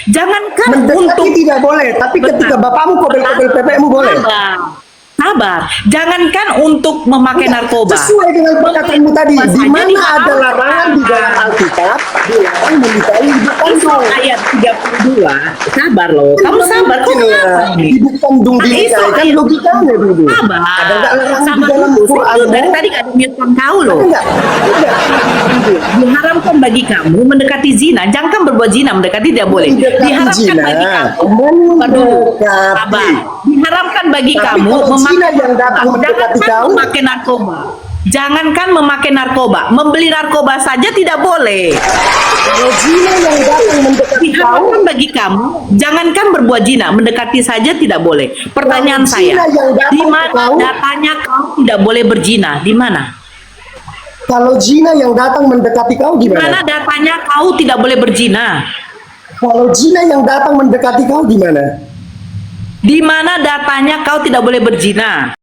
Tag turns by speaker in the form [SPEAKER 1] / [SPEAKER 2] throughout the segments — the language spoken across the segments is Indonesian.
[SPEAKER 1] Jangankan
[SPEAKER 2] Mendekati
[SPEAKER 1] untuk
[SPEAKER 2] tidak boleh, tapi ketika bapakmu kobel-kobel pepekmu boleh.
[SPEAKER 1] sabar, sabar. Jangankan untuk memakai narkoba.
[SPEAKER 2] Sesuai dengan perkataanmu tadi,
[SPEAKER 1] Narkoba
[SPEAKER 2] di
[SPEAKER 1] saja
[SPEAKER 2] mana ada
[SPEAKER 1] diharamkan.
[SPEAKER 2] larangan di dalam Alkitab, dilarang menikahi ibu
[SPEAKER 1] Itu
[SPEAKER 2] kandung.
[SPEAKER 1] ayat 32. Sabar loh. Kamu sabar. Kok kenapa ini?
[SPEAKER 2] Ibu kandung dinikahi kan
[SPEAKER 1] ayat
[SPEAKER 2] logikanya dulu.
[SPEAKER 1] sabar.
[SPEAKER 2] Ada nggak larangan di
[SPEAKER 1] Sabar
[SPEAKER 2] dalam
[SPEAKER 1] dulu. Saya
[SPEAKER 2] Quran?
[SPEAKER 1] tuh dari tadi gak ada mute kau loh.
[SPEAKER 2] Enggak, enggak.
[SPEAKER 1] Diharamkan bagi kamu mendekati zina. Jangan berbuat zina, mendekati tidak boleh.
[SPEAKER 2] Mendekati
[SPEAKER 1] Diharamkan
[SPEAKER 2] zina.
[SPEAKER 1] bagi kamu. Sabar dulu. Sabar. Diharamkan bagi
[SPEAKER 2] Tapi
[SPEAKER 1] kamu
[SPEAKER 2] kalau zina yang datang mendekati
[SPEAKER 1] jangankan
[SPEAKER 2] kau,
[SPEAKER 1] memakai narkoba. Jangankan memakai narkoba, membeli narkoba saja tidak boleh.
[SPEAKER 2] kalau zina yang datang mendekati kau,
[SPEAKER 1] Diharamkan bagi kamu, jangankan berbuat zina, mendekati saja tidak boleh. Pertanyaan
[SPEAKER 2] Kalau
[SPEAKER 1] saya,
[SPEAKER 2] zina yang datang
[SPEAKER 1] di mana
[SPEAKER 2] ke kau-
[SPEAKER 1] datanya kau tidak boleh berzina? Di mana?
[SPEAKER 2] kalau zina yang datang mendekati kau
[SPEAKER 1] Di mana
[SPEAKER 2] gimana?
[SPEAKER 1] datanya kau tidak boleh berzina?
[SPEAKER 2] Kalau zina yang datang mendekati kau gimana?
[SPEAKER 1] Di mana datanya kau tidak boleh berzina?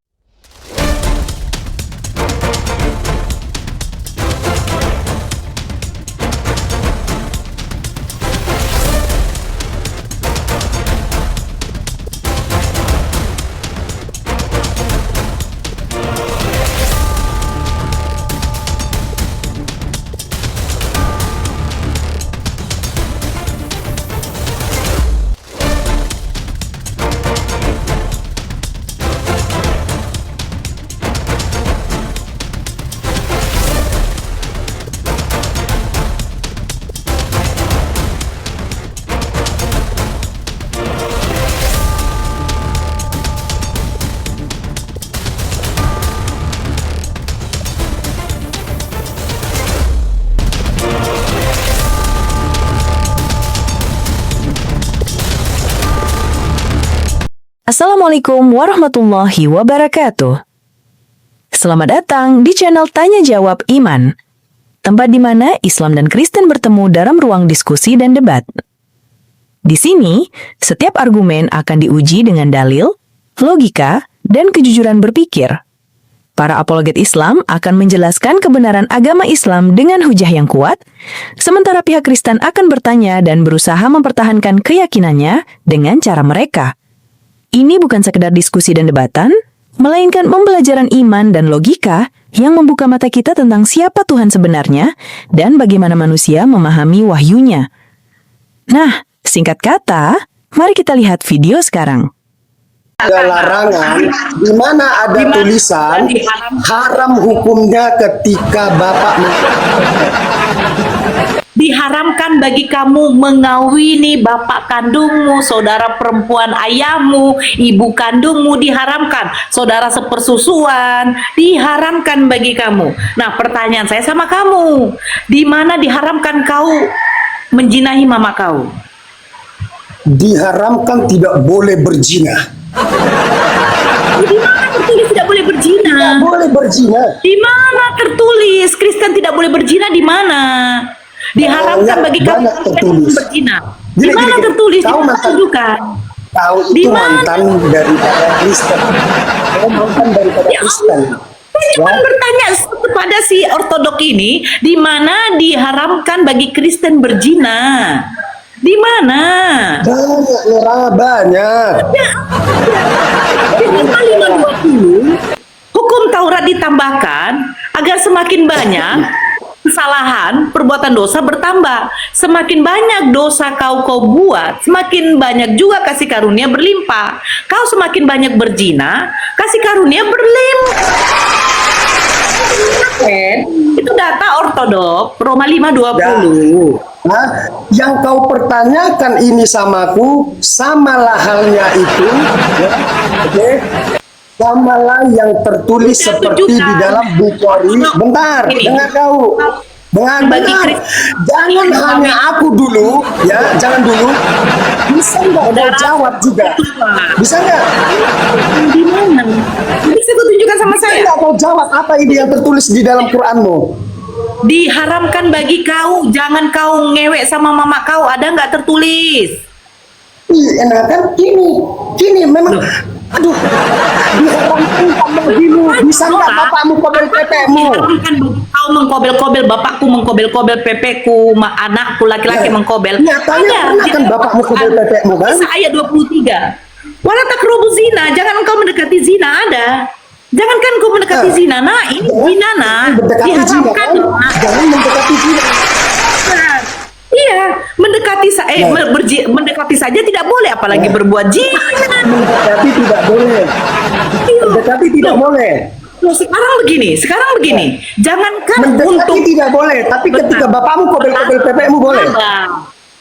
[SPEAKER 3] Assalamualaikum warahmatullahi wabarakatuh. Selamat datang di channel Tanya Jawab Iman, tempat di mana Islam dan Kristen bertemu dalam ruang diskusi dan debat. Di sini, setiap argumen akan diuji dengan dalil, logika, dan kejujuran berpikir. Para apologet Islam akan menjelaskan kebenaran agama Islam dengan hujah yang kuat, sementara pihak Kristen akan bertanya dan berusaha mempertahankan keyakinannya dengan cara mereka. Ini bukan sekedar diskusi dan debatan, melainkan pembelajaran iman dan logika yang membuka mata kita tentang siapa Tuhan sebenarnya dan bagaimana manusia memahami wahyunya. Nah, singkat kata, mari kita lihat video sekarang.
[SPEAKER 2] Ada larangan di mana ada tulisan haram hukumnya ketika bapak
[SPEAKER 1] Diharamkan bagi kamu mengawini bapak kandungmu, saudara perempuan ayahmu, ibu kandungmu, diharamkan. Saudara sepersusuan, diharamkan bagi kamu. Nah, pertanyaan saya sama kamu, di mana diharamkan kau menjinahi mama kau?
[SPEAKER 2] diharamkan tidak boleh berzina.
[SPEAKER 1] Di mana tertulis tidak boleh berzina?
[SPEAKER 2] Tidak boleh berzina.
[SPEAKER 1] Di mana tertulis Kristen tidak boleh berzina? Di mana? Diharamkan bagi kamu
[SPEAKER 2] Banyak tertulis.
[SPEAKER 1] berzina.
[SPEAKER 2] Gini,
[SPEAKER 1] Di mana
[SPEAKER 2] gini.
[SPEAKER 1] tertulis?
[SPEAKER 2] Kau
[SPEAKER 1] Di mana
[SPEAKER 2] mantan-
[SPEAKER 1] tunjukkan?
[SPEAKER 2] Tahu
[SPEAKER 1] Di
[SPEAKER 2] itu
[SPEAKER 1] mana?
[SPEAKER 2] mantan daripada Kristen. Kau mantan daripada
[SPEAKER 1] Ya
[SPEAKER 2] Kristen.
[SPEAKER 1] Saya cuma
[SPEAKER 2] Ya.
[SPEAKER 1] bertanya kepada si ortodok ini, di mana diharamkan bagi Kristen berzina? Di mana?
[SPEAKER 2] Banyak Nora, banyak.
[SPEAKER 1] Di Roma 5:20, hukum Taurat ditambahkan agar semakin banyak kesalahan, perbuatan dosa bertambah. Semakin banyak dosa kau buat, semakin banyak juga kasih karunia berlimpah. Kau semakin banyak berzina, kasih karunia berlimpah. Itu data ortodok Roma 5:20.
[SPEAKER 2] Nah, yang kau pertanyakan ini samaku, samalah halnya itu, ya, oke? Samalah yang tertulis
[SPEAKER 1] Sudah
[SPEAKER 2] seperti di
[SPEAKER 1] tunjukkan.
[SPEAKER 2] dalam Bukhari. Bentar,
[SPEAKER 1] Ini.
[SPEAKER 2] dengar kau. Dengar,
[SPEAKER 1] Bagi
[SPEAKER 2] dengar.
[SPEAKER 1] Kristen.
[SPEAKER 2] Jangan hanya aku dulu, ya, jangan dulu. Bisa nggak kau
[SPEAKER 1] Saudara.
[SPEAKER 2] jawab juga? Bisa nggak?
[SPEAKER 1] Di mana? Bisa kau tunjukkan sama
[SPEAKER 2] Bisa
[SPEAKER 1] saya?
[SPEAKER 2] nggak kau jawab apa ini yang tertulis di dalam Quranmu?
[SPEAKER 1] Diharamkan bagi kau, jangan kau ngewek sama mama kau, ada nggak tertulis?
[SPEAKER 2] Iya, nah kan gini memang Aduh, diharamkan sama dulu. Bisa nggak bapakmu kobel pepekmu?
[SPEAKER 1] Diharamkan kau mengkobel-kobel, bapakku mengkobel-kobel pepekku, anakku laki-laki mengkobel.
[SPEAKER 2] Nyatanya pernah kan bapakmu kobel pepekmu kan?
[SPEAKER 1] Kisah ayat 23. Wala takrubu zina, jangan engkau mendekati zina, ada. Jangankan kau mendekati zina. Nah, ini zina nah.
[SPEAKER 2] Mendekati zina
[SPEAKER 1] Diharamkan.
[SPEAKER 2] kan? Jangan mendekati zina.
[SPEAKER 1] Nah, iya, mendekati saja tidak boleh, apalagi berbuat zina.
[SPEAKER 2] Mendekati tidak boleh. Mendekati tidak boleh.
[SPEAKER 1] Loh, sekarang begini. Jangankan
[SPEAKER 2] Mendekati
[SPEAKER 1] untuk
[SPEAKER 2] tidak boleh, tapi ketika bapakmu kobel-kobel pepekmu boleh.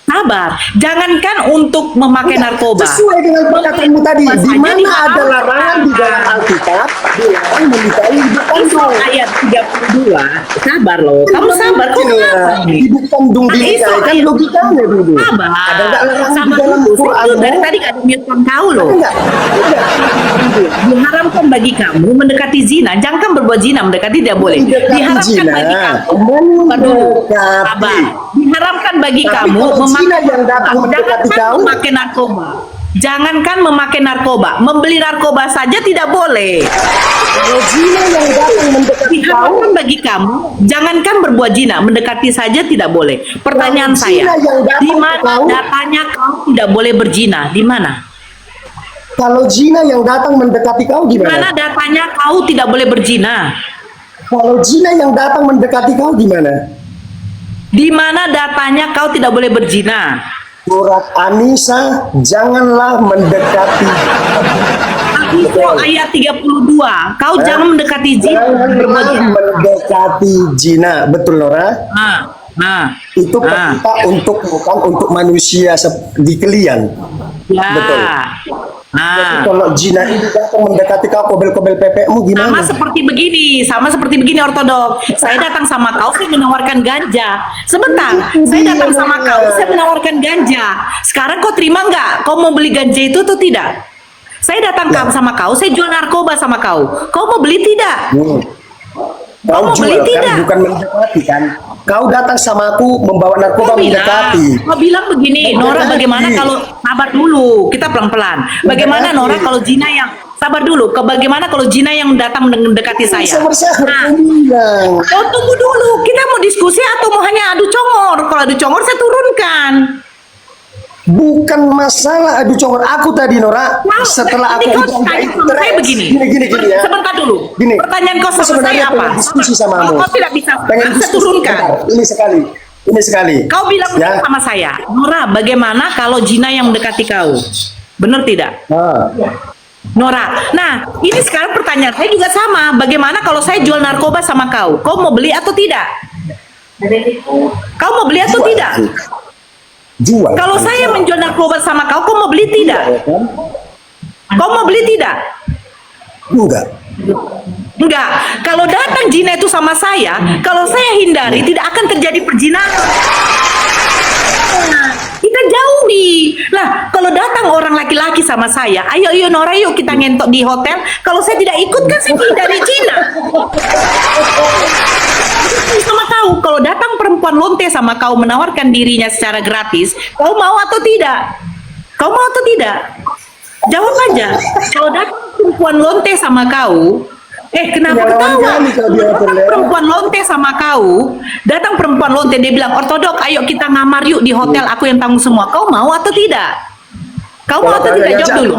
[SPEAKER 1] sabar. Jangankan untuk memakai narkoba.
[SPEAKER 2] Sesuai dengan perkataanmu tadi, di
[SPEAKER 1] Saja
[SPEAKER 2] mana ada
[SPEAKER 1] diharamkan.
[SPEAKER 2] larangan di dalam Alkitab, dilarang menikahi ibu
[SPEAKER 1] Itu
[SPEAKER 2] kandung.
[SPEAKER 1] ayat 32. Sabar loh. Kamu sabar kok
[SPEAKER 2] Iya,
[SPEAKER 1] kenapa nih?
[SPEAKER 2] ibu kandung
[SPEAKER 1] Nah, itu
[SPEAKER 2] dinikahi kan
[SPEAKER 1] ayat-
[SPEAKER 2] logikanya dulu.
[SPEAKER 1] Sabar.
[SPEAKER 2] Ada nggak larangan di
[SPEAKER 1] Sabar
[SPEAKER 2] dalam
[SPEAKER 1] dulu.
[SPEAKER 2] Quran?
[SPEAKER 1] Dari tadi gak ada mute kau loh.
[SPEAKER 2] Enggak.
[SPEAKER 1] Diharamkan bagi kamu mendekati zina. Jangan berbuat zina, mendekati tidak boleh.
[SPEAKER 2] Mendekati
[SPEAKER 1] Diharamkan
[SPEAKER 2] zina.
[SPEAKER 1] bagi kamu. Sabar dulu.
[SPEAKER 2] Mendekati.
[SPEAKER 1] Sabar. Diharamkan bagi
[SPEAKER 2] Tapi
[SPEAKER 1] kamu
[SPEAKER 2] kalau zina yang datang mendekati
[SPEAKER 1] jangankan
[SPEAKER 2] kau,
[SPEAKER 1] memakai narkoba. Jangankan memakai narkoba, membeli narkoba saja tidak boleh.
[SPEAKER 2] kalau zina yang datang mendekati kau,
[SPEAKER 1] Diharamkan bagi kamu, jangankan berbuat zina, mendekati saja tidak boleh. Pertanyaan
[SPEAKER 2] Kalau
[SPEAKER 1] saya,
[SPEAKER 2] zina yang datang
[SPEAKER 1] di mana
[SPEAKER 2] ke kau-
[SPEAKER 1] datanya kau tidak boleh berzina? Di mana?
[SPEAKER 2] kalau zina yang datang mendekati kau
[SPEAKER 1] Di mana
[SPEAKER 2] gimana?
[SPEAKER 1] datanya kau tidak boleh berzina?
[SPEAKER 2] Kalau zina yang datang mendekati kau gimana?
[SPEAKER 1] Di mana datanya kau tidak boleh berzina?
[SPEAKER 2] Surat An-Nisa, janganlah mendekati.
[SPEAKER 1] Itu ayat 32. Kau jangan mendekati zina, berbuat zina.
[SPEAKER 2] Mendekati zina, betul Nora? Itu
[SPEAKER 1] Ah.
[SPEAKER 2] perintah untuk bukan untuk manusia di kalian.
[SPEAKER 1] Ya.
[SPEAKER 2] Betul. Jadi
[SPEAKER 1] Nah.
[SPEAKER 2] kalau zina itu datang mendekati kau kobel-kobel pepekmu
[SPEAKER 1] Sama
[SPEAKER 2] gimana?
[SPEAKER 1] seperti begini ortodok. Saya datang sama kau, saya menawarkan ganja. Sebentar, saya datang sama kau, saya menawarkan ganja. Sekarang kau terima nggak? Kau mau beli ganja itu atau tidak? Saya datang sama kau, saya jual narkoba sama kau. Kau mau beli tidak?
[SPEAKER 2] Kau
[SPEAKER 1] mau beli
[SPEAKER 2] jual kan,
[SPEAKER 1] tidak?
[SPEAKER 2] bukan mendekati kan? Kau datang sama aku membawa narkoba mendekati.
[SPEAKER 1] Kau bilang begini, Nora, bagaimana kalau sabar dulu, kita pelan-pelan. Bagaimana Nora kalau Jina yang sabar dulu? Bagaimana kalau Jina yang datang mendekati saya?
[SPEAKER 2] Sabar-sabar,
[SPEAKER 1] Nah,
[SPEAKER 2] kau bilang.
[SPEAKER 1] oh, tunggu dulu, kita mau diskusi atau mau hanya adu congor? Kalau adu congor saya turunkan.
[SPEAKER 2] Bukan masalah adu congor aku tadi Nora.
[SPEAKER 1] Wow,
[SPEAKER 2] Setelah
[SPEAKER 1] ini
[SPEAKER 2] aku
[SPEAKER 1] kau tanya sama saya begini.
[SPEAKER 2] Gini ya.
[SPEAKER 1] Sebentar dulu.
[SPEAKER 2] Gini.
[SPEAKER 1] Pertanyaan kau
[SPEAKER 2] Aku
[SPEAKER 1] sama
[SPEAKER 2] sebenarnya
[SPEAKER 1] saya apa?
[SPEAKER 2] pengen diskusi sama
[SPEAKER 1] Kalau
[SPEAKER 2] kamu.
[SPEAKER 1] kau tidak bisa,
[SPEAKER 2] Pengen
[SPEAKER 1] saya
[SPEAKER 2] diskusi.
[SPEAKER 1] turunkan.
[SPEAKER 2] Bentar, Ini sekali.
[SPEAKER 1] Kau bilang
[SPEAKER 2] Ya.
[SPEAKER 1] sama saya, Nora, bagaimana kalau Jina yang mendekati kau? Benar tidak?
[SPEAKER 2] Ah.
[SPEAKER 1] Nora, nah ini sekarang pertanyaan saya juga sama. Bagaimana kalau saya jual narkoba sama kau? Kau mau beli atau tidak? Kau mau beli atau tidak?
[SPEAKER 2] Jual.
[SPEAKER 1] Kalau saya menjual narkoba sama kau, kau mau beli tidak? Kau mau beli tidak?
[SPEAKER 2] Enggak.
[SPEAKER 1] Enggak. Kalau datang zina itu sama saya, kalau saya hindari tidak akan terjadi perzinahan. Nah, kita jauhi. Lah, kalau datang orang laki-laki sama saya, ayo Nora, yuk kita ngentok di hotel. Kalau saya tidak ikut kan saya hindari zina. Sama kau, kalau datang perempuan lonte sama kau menawarkan dirinya secara gratis, kau mau atau tidak? Kau mau atau tidak? Jawab aja. Kalau datang perempuan lonte sama kau, kenapa
[SPEAKER 2] Ya,
[SPEAKER 1] ketawa?
[SPEAKER 2] lawan kali kalau dia
[SPEAKER 1] Datang
[SPEAKER 2] hotel, ya.
[SPEAKER 1] perempuan lonte sama kau, datang perempuan lonte, dia bilang, ortodok, ayo kita ngamar yuk di hotel, aku yang tanggung semua. Kau mau atau tidak? Kau mau atau tidak? Jawab dulu.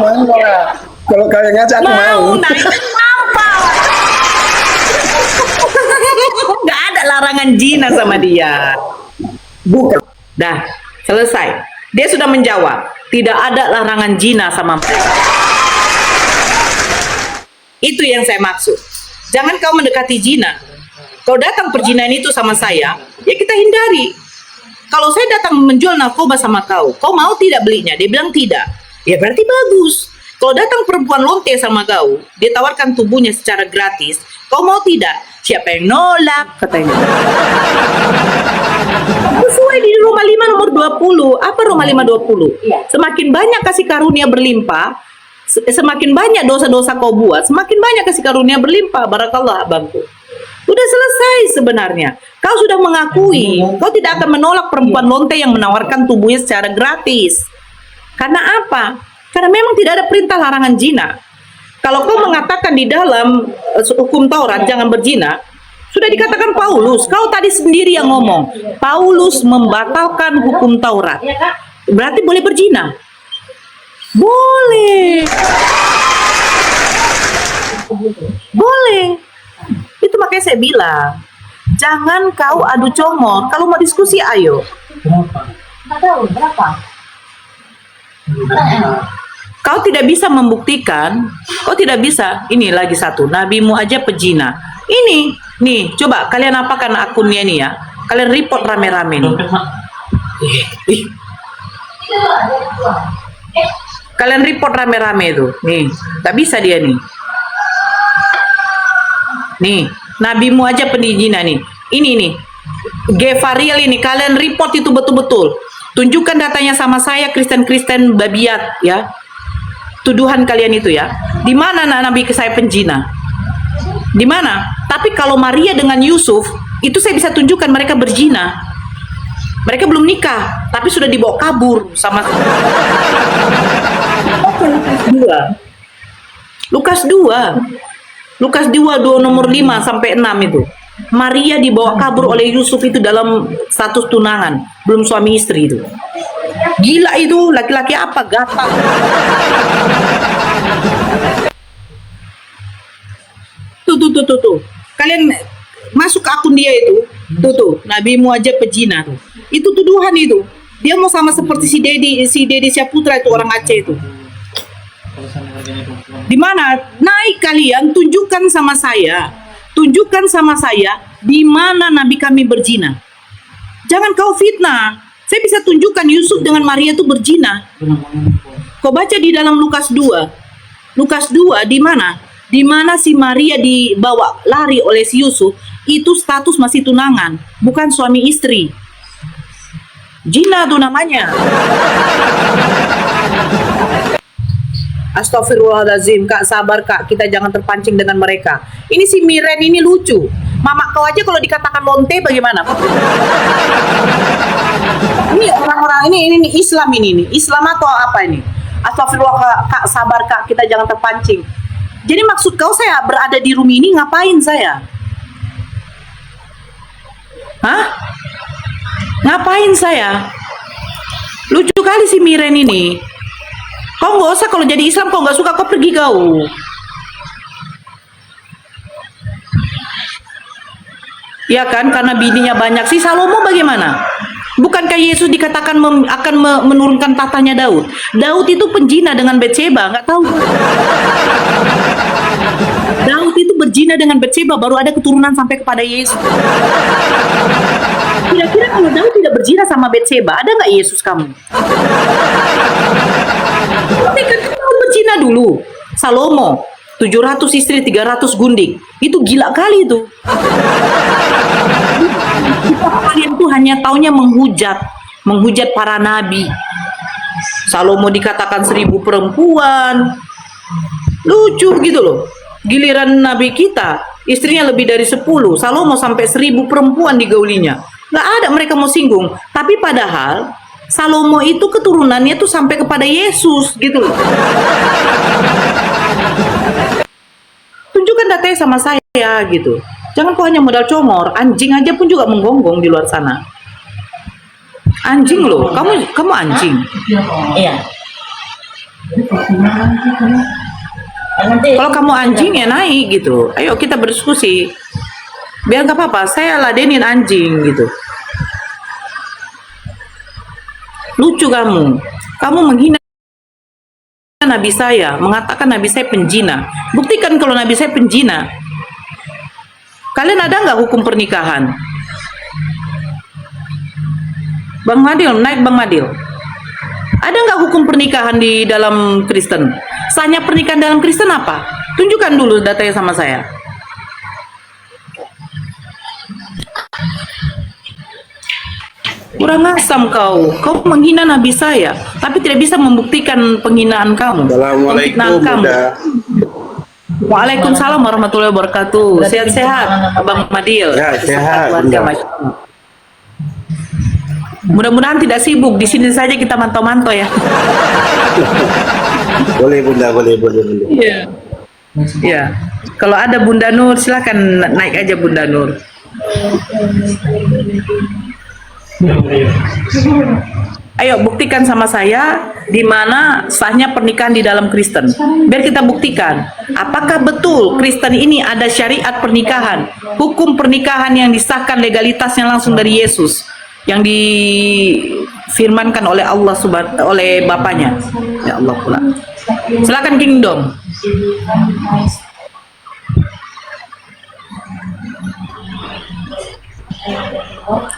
[SPEAKER 2] Kalau kalian ngajak aku mau.
[SPEAKER 1] Nah itu kenapa? Nggak ada larangan zina sama dia.
[SPEAKER 2] Bukan.
[SPEAKER 1] Dah, selesai. Dia sudah menjawab, tidak ada larangan zina sama mereka. Itu yang saya maksud. Jangan kau mendekati zina. Kalau datang perzinahan itu sama saya, ya kita hindari. Kalau saya datang menjual narkoba sama kau mau tidak belinya? Dia bilang tidak. Ya berarti bagus. Kalau datang perempuan lonte sama kau, dia tawarkan tubuhnya secara gratis, kau mau tidak? Siapa yang nolak? Katanya. Sesuai di Roma 5 nomor 20. Apa Roma 5:20? Semakin banyak kasih karunia berlimpah, semakin banyak dosa-dosa kau buat, semakin banyak kasih karunia berlimpah. Barakallah abangku. Udah selesai sebenarnya. Kau sudah mengakui, kau tidak akan menolak perempuan lonte yang menawarkan tubuhnya secara gratis. Karena apa? Karena memang tidak ada perintah larangan zina. Kalau kau mengatakan di dalam hukum Taurat jangan berzina, sudah dikatakan Paulus. Kau tadi sendiri yang ngomong. Paulus membatalkan hukum Taurat. Berarti boleh berzina? Boleh. Boleh. Itu makanya saya bilang, jangan kau adu comot. Kalau mau diskusi, ayo. Kau tidak bisa membuktikan, kau tidak bisa. Ini lagi satu, nabimu aja pezina. Ini, nih, coba kalian apakan akunnya nih ya. Kalian report rame-rame nih. Ih. Kalian report rame-rame tuh. Nih, tak bisa dia nih. Nih, nabimu aja penizina nih. Ini nih. Gefariel ini, kalian report itu betul-betul. Tunjukkan datanya sama saya, Kristen-Kristen babiat ya. Tuduhan kalian itu ya. Di mana nabi saya penjina? Di mana? Tapi kalau Maria dengan Yusuf, itu saya bisa tunjukkan mereka berzina. Mereka belum nikah, tapi sudah dibawa kabur sama Lukas 2. Lukas 2 nomor 5 sampai 6 itu. Maria dibawa kabur oleh Yusuf itu dalam status tunangan, belum suami istri itu. Gila itu, laki-laki apa? Gatal. Tuh. Kalian masuk ke akun dia itu. Tuh. Nabimu aja pezina tuh. Itu tuduhan itu. Dia mau sama seperti si Dedi Syaputra itu, orang Aceh itu. Di mana? Naik kalian, tunjukkan sama saya. Tunjukkan sama saya di mana nabi kami berzina. Jangan kau fitnah. Saya bisa tunjukkan Yusuf dengan Maria itu berzina. Kau baca di dalam Lukas 2. Lukas 2 di mana? Di mana si Maria dibawa lari oleh si Yusuf, itu status masih tunangan, bukan suami istri. Zina tuh namanya. Astagfirullahaladzim, Kak, sabar Kak, kita jangan terpancing dengan mereka. Ini si Miren ini lucu. Mama kau aja kalau dikatakan lonte bagaimana? Ini orang-orang ini Islam ini Islam atau apa ini? Astagfirullah Kak, sabar Kak, kita jangan terpancing. Jadi maksud kau saya berada di room ini ngapain saya? Hah? Ngapain saya? Lucu kali si Miren ini. Kau nggak usah, kalau jadi Islam kau nggak suka kau pergi kau. Ya kan, karena bininya banyak. Si Salomo bagaimana? Bukankah Yesus dikatakan akan menurunkan tahtanya Daud? Daud itu penjina dengan Betseba, nggak tahu. Daud itu berzina dengan Betseba, baru ada keturunan sampai kepada Yesus. Kira-kira kalau Daud tidak berzina sama Betseba, ada nggak Yesus kamu? Tapi kan kamu berzina dulu. Salomo, 700 istri, 300 gundik. Itu gila kali itu. Kalian tuh hanya taunya menghujat para nabi. Salomo dikatakan 1000 perempuan. Lucu gitu loh. Giliran nabi kita, istrinya lebih dari 10. Salomo sampai 1000 perempuan digaulinya. Nggak ada mereka mau singgung. Tapi padahal Salomo itu keturunannya tuh sampai kepada Yesus gitu loh. Tunjukkan datanya sama saya gitu. Jangan kau hanya modal comor. Anjing aja pun juga menggonggong di luar sana. Anjing loh, kamu anjing.
[SPEAKER 4] Iya.
[SPEAKER 1] Kalau kamu anjing ya naik gitu. Ayo kita berdiskusi. Biar nggak apa-apa, saya ladenin anjing gitu. Lucu kamu. Kamu menghina nabi saya, mengatakan nabi saya penjina. Buktikan kalau nabi saya penjina. Kalian ada nggak hukum pernikahan? Bang Madil, naik Bang Madil. Ada nggak hukum pernikahan di dalam Kristen? Sahnya pernikahan dalam Kristen apa? Tunjukkan dulu datanya sama saya. Kurang asam kau menghina nabi saya, tapi tidak bisa membuktikan penghinaan kamu.
[SPEAKER 5] Assalamualaikum Bunda.
[SPEAKER 1] Waalaikumsalam warahmatullahi wabarakatuh. Sehat-sehat, Bang Madil.
[SPEAKER 5] Ya, sehat,
[SPEAKER 1] Keluarga,
[SPEAKER 5] Bunda.
[SPEAKER 1] Masya Allah. Mudah-mudahan tidak sibuk. Di sini saja kita mantau-mantau ya.
[SPEAKER 5] Boleh Bunda, boleh.
[SPEAKER 1] Iya. Ya, kalau ada Bunda Nur silakan naik aja Bunda Nur. Ayo buktikan sama saya di mana sahnya pernikahan di dalam Kristen. Biar kita buktikan, apakah betul Kristen ini ada syariat pernikahan, hukum pernikahan yang disahkan legalitasnya langsung dari Yesus, yang difirmankan oleh Allah oleh Bapaknya. Ya Allah pula. Silakan Kingdom.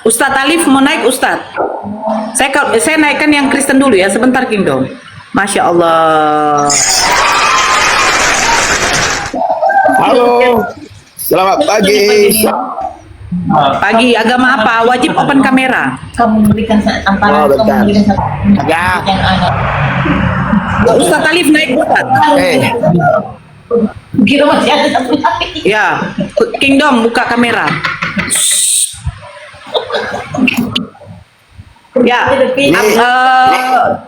[SPEAKER 1] Ustadz Alif mau naik Ustadz. Saya naikkan yang Kristen dulu ya, sebentar Kingdom. Masya Allah.
[SPEAKER 5] Halo, selamat pagi.
[SPEAKER 1] Pagi, agama apa? Wajib open kamera.
[SPEAKER 4] Kamu memberikan antara
[SPEAKER 5] Oh, bentar.
[SPEAKER 4] kamu memberikan satu
[SPEAKER 5] Ya.
[SPEAKER 4] yang anak.
[SPEAKER 1] Ustadz Alif naik Ustadz.
[SPEAKER 4] Kira masih ada satu lagi.
[SPEAKER 1] Ya, Kingdom buka kamera. Ya,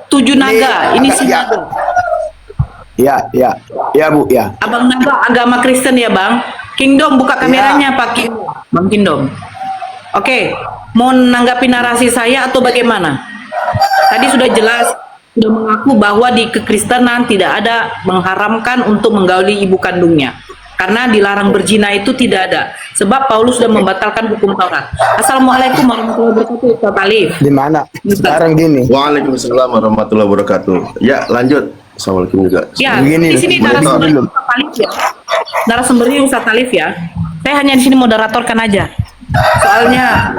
[SPEAKER 1] tujuh naga. Ini si
[SPEAKER 5] ya.
[SPEAKER 1] naga.
[SPEAKER 5] Ya Bu, ya.
[SPEAKER 1] Abang Naga agama Kristen ya Bang. Kingdom buka kameranya Pak Kingdom. Bang Kingdom. Oke, mau menanggapi narasi saya atau bagaimana? Tadi sudah jelas, sudah mengaku bahwa di kekristenan tidak ada mengharamkan untuk menggauli ibu kandungnya. Karena dilarang berzina itu tidak ada. Sebab Paulus sudah membatalkan hukum Taurat. Assalamualaikum warahmatullahi wabarakatuh, Ustaz Alif.
[SPEAKER 5] Di mana? Sekarang gini.
[SPEAKER 6] Waalaikumsalam warahmatullahi wabarakatuh. Ya, lanjut. Assalamualaikum juga.
[SPEAKER 1] Ya,
[SPEAKER 5] Begini,
[SPEAKER 1] di sini
[SPEAKER 5] boleh
[SPEAKER 1] narasumbernya
[SPEAKER 5] dulu.
[SPEAKER 1] Ustaz Alif ya. Narasumbernya Ustaz Alif ya. Saya hanya di sini moderatorkan aja. Soalnya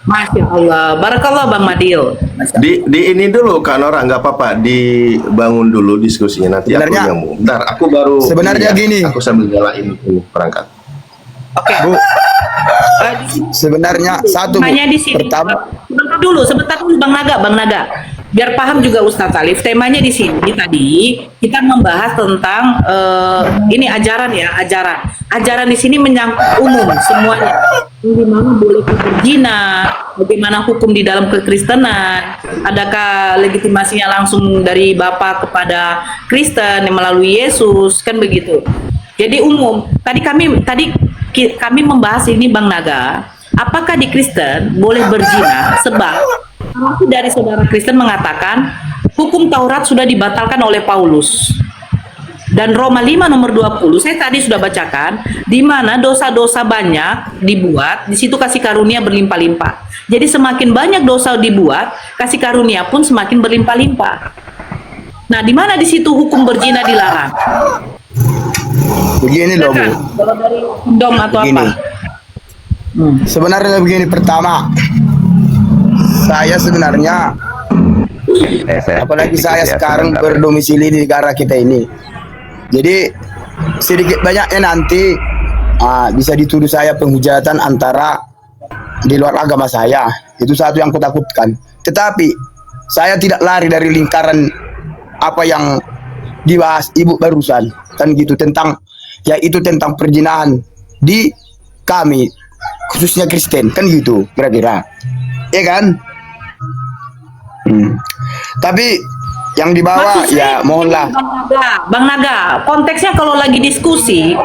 [SPEAKER 1] Masya Allah, barakallah Bang Madil.
[SPEAKER 6] Di ini dulu Kak Nora, nggak apa-apa, dibangun dulu diskusinya, nanti
[SPEAKER 5] Sebenarnya-
[SPEAKER 6] aku nyambung. Bentar, aku baru
[SPEAKER 5] Sebenarnya gini.
[SPEAKER 6] Aku sambil nyalain ini perangkat.
[SPEAKER 1] Oke.
[SPEAKER 5] Bu,
[SPEAKER 1] Di sini
[SPEAKER 5] sebenarnya satu Bu.
[SPEAKER 1] hanya di sini.
[SPEAKER 5] Pertama,
[SPEAKER 1] Sebentar dulu Bang Naga. Biar paham juga Ustaz Alif, temanya di sini tadi kita membahas tentang ini ajaran ya, ajaran. Ajaran di sini menyangkut umum semuanya. Di mana boleh berzina, bagaimana hukum di dalam kekristenan, adakah legitimasinya langsung dari Bapa kepada Kristen yang melalui Yesus, kan begitu. Jadi umum. Tadi kami membahas ini Bang Naga, apakah di Kristen boleh berzina sebab dari saudara Kristen mengatakan hukum Taurat sudah dibatalkan oleh Paulus. Dan Roma 5 nomor 20 saya tadi sudah bacakan, di mana dosa-dosa banyak dibuat, di situ kasih karunia berlimpah-limpah. Jadi semakin banyak dosa dibuat, kasih karunia pun semakin berlimpah-limpah. Nah, di mana di situ hukum berzina dilarang?
[SPEAKER 5] begini loh Bu.
[SPEAKER 1] Kalau dari dom atau
[SPEAKER 5] Begini.
[SPEAKER 1] apa?
[SPEAKER 5] Sebenarnya begini, pertama, saya sebenarnya, apalagi saya sekarang berdomisili di negara kita ini. Jadi sedikit banyaknya nanti bisa dituduh saya penghujatan antara di luar agama saya. Itu satu yang kutakutkan. Tetapi saya tidak lari dari lingkaran apa yang dibahas Ibu barusan, kan gitu, tentang yaitu tentang perjinahan di kami khususnya Kristen, kan gitu kira-kira, ya kan? Tapi yang dibawa
[SPEAKER 1] Maksud saya
[SPEAKER 5] ya mohonlah.
[SPEAKER 1] Bang Naga, konteksnya kalau lagi diskusi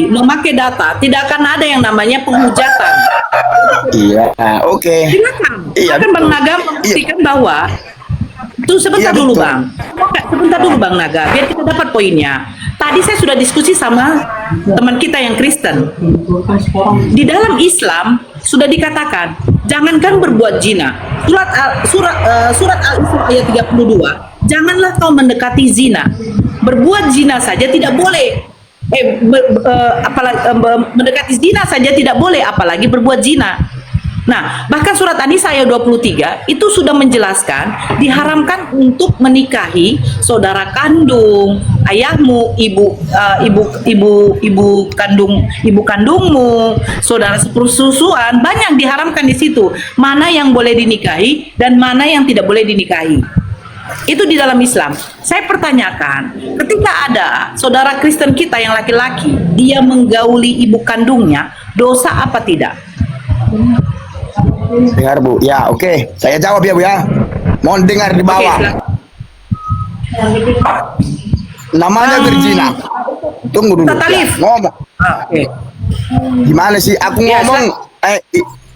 [SPEAKER 1] memakai data, tidak akan ada yang namanya penghujatan.
[SPEAKER 5] Iya, oke.
[SPEAKER 1] Silakan.
[SPEAKER 5] Iya,
[SPEAKER 1] Silakan Bang
[SPEAKER 5] betul.
[SPEAKER 1] Naga membuktikan bahwa itu sebentar
[SPEAKER 5] Iya,
[SPEAKER 1] dulu
[SPEAKER 5] betul.
[SPEAKER 1] Bang. Sebentar dulu Bang Naga, biar kita dapat poinnya. Tadi saya sudah diskusi sama teman kita yang Kristen. Di dalam Islam sudah dikatakan, jangankan berbuat zina. Surat Al-Isra ayat 32, janganlah kau mendekati zina. Berbuat zina saja tidak boleh. Mendekati zina saja tidak boleh, apalagi berbuat zina. Nah, bahkan surat An-Nisa ayat 23 itu sudah menjelaskan diharamkan untuk menikahi saudara kandung, ayahmu, ibu kandungmu, saudara sepersusuan, banyak diharamkan di situ. Mana yang boleh dinikahi dan mana yang tidak boleh dinikahi. Itu di dalam Islam. Saya pertanyakan, ketika ada saudara Kristen kita yang laki-laki, dia menggauli ibu kandungnya, dosa apa tidak?
[SPEAKER 5] Dengar Bu, ya oke. Saya jawab ya Bu ya. Mohon dengar di bawah.
[SPEAKER 1] Oke, silakan.
[SPEAKER 5] namanya berzina. Tunggu dulu.
[SPEAKER 1] Ustaz Alif.
[SPEAKER 5] Ya, ngomong.
[SPEAKER 1] Oke.
[SPEAKER 5] Gimana sih? Aku
[SPEAKER 1] Ya,
[SPEAKER 5] ngomong,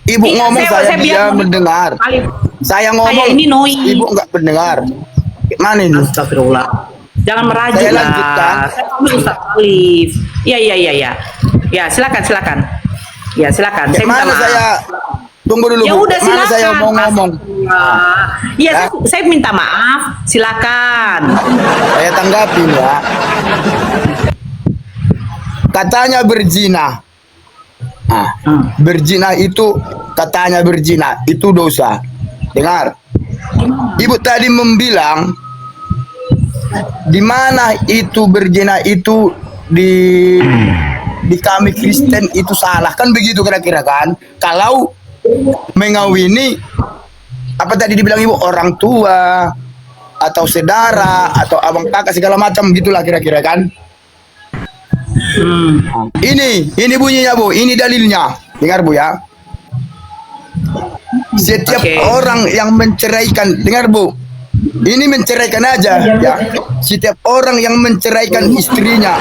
[SPEAKER 5] ibu
[SPEAKER 1] Iya,
[SPEAKER 5] ngomong saya
[SPEAKER 1] biar
[SPEAKER 5] dia
[SPEAKER 1] ngomong.
[SPEAKER 5] mendengar.
[SPEAKER 1] Alif.
[SPEAKER 5] Saya ngomong,
[SPEAKER 1] Saya ini noi.
[SPEAKER 5] ibu nggak mendengar. Mana ini?
[SPEAKER 1] Astagfirullah. Jangan merajuk
[SPEAKER 5] Saya
[SPEAKER 1] lah.
[SPEAKER 5] lanjutkan.
[SPEAKER 1] Saya panggil Ustaz Alif. Iya. Ya, silakan. Ya, silakan. Saya minta
[SPEAKER 5] Mana
[SPEAKER 1] maaf.
[SPEAKER 5] saya? Tunggu dulu.
[SPEAKER 1] Ya
[SPEAKER 5] Bu.
[SPEAKER 1] udah
[SPEAKER 5] Mana
[SPEAKER 1] silakan.
[SPEAKER 5] saya mau ngomong?
[SPEAKER 1] Iya,
[SPEAKER 5] Ya.
[SPEAKER 1] saya minta maaf. Silakan.
[SPEAKER 5] Saya tanggapin ya. Katanya berzina. Nah, berzina itu katanya berzina itu dosa. Dengar. Ibu tadi membilang di mana itu berzina itu di kami Kristen itu salah kan begitu kira-kira kan? Kalau mengawini apa tadi dibilang ibu orang tua atau saudara atau abang kakak segala macam gitulah kira-kira kan? Ini bunyinya Bu, ini dalilnya. Dengar Bu ya. Setiap
[SPEAKER 1] Oke.
[SPEAKER 5] orang yang menceraikan, dengar Bu. Ini menceraikan aja ya. Setiap orang yang menceraikan istrinya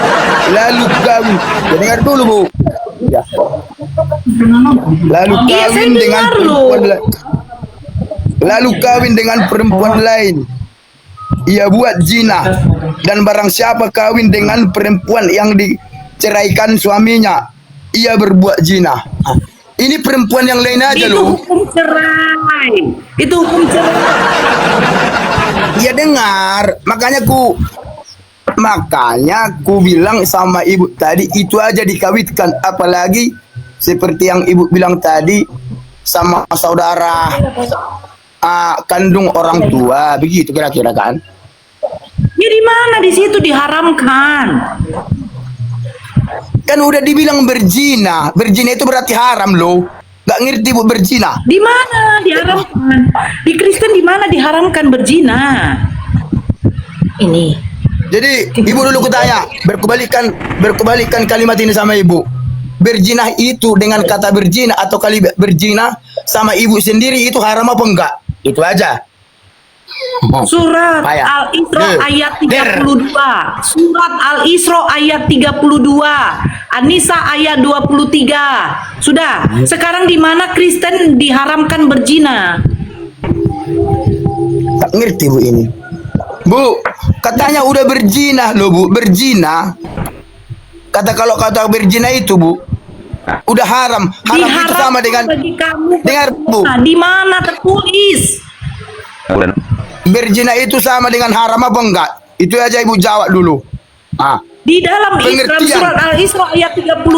[SPEAKER 5] lalu kawin. Ya, dengar dulu Bu. Ya. Lalu
[SPEAKER 1] Iya, saya
[SPEAKER 5] kawin dengan
[SPEAKER 1] dengar loh.
[SPEAKER 5] perempuan lain. Lalu kawin dengan perempuan lain. Ia buat zina dan barang siapa kawin dengan perempuan yang diceraikan suaminya, ia berbuat zina. Ah, ini perempuan yang lain aja
[SPEAKER 1] Itu
[SPEAKER 5] loh.
[SPEAKER 1] hukum cerai. Itu hukum cerai.
[SPEAKER 5] Ia dengar, makanya ku bilang sama ibu tadi itu aja dikawitkan, apalagi seperti yang ibu bilang tadi sama saudara kandung orang tua, begitu kira-kira kan?
[SPEAKER 1] Ya di mana di situ diharamkan?
[SPEAKER 5] Kan udah dibilang berzina, berzina itu berarti haram loh. Gak ngerti Bu berzina.
[SPEAKER 1] Di mana diharamkan? Di Kristen di mana diharamkan berzina? Ini.
[SPEAKER 5] Jadi ibu dulu kutanya, berkebalikan kalimat ini sama ibu. Berzina itu dengan kata berzina atau kali berzina sama ibu sendiri itu haram apa enggak? Itu aja.
[SPEAKER 1] Surat
[SPEAKER 5] Payah.
[SPEAKER 1] Al-Isra
[SPEAKER 5] Der.
[SPEAKER 1] ayat
[SPEAKER 5] Der.
[SPEAKER 1] 32. Surat Al-Isra ayat 32. An-Nisa ayat 23. Sudah. Sekarang di mana Kristen diharamkan berzina?
[SPEAKER 5] Tak ngerti Bu ini. Bu, katanya udah berzina loh Bu, berzina. Kalau kata berzina itu Bu, udah haram. Haram itu sama dengan
[SPEAKER 1] bagi kamu.
[SPEAKER 5] dengar, Bu.
[SPEAKER 1] Di mana tertulis?
[SPEAKER 5] Berzina itu sama dengan haram apa enggak? Itu aja ibu jawab dulu. Ah,
[SPEAKER 1] Di dalam Isra,
[SPEAKER 5] Pengertian.
[SPEAKER 1] surat Al-Isra ayat 32,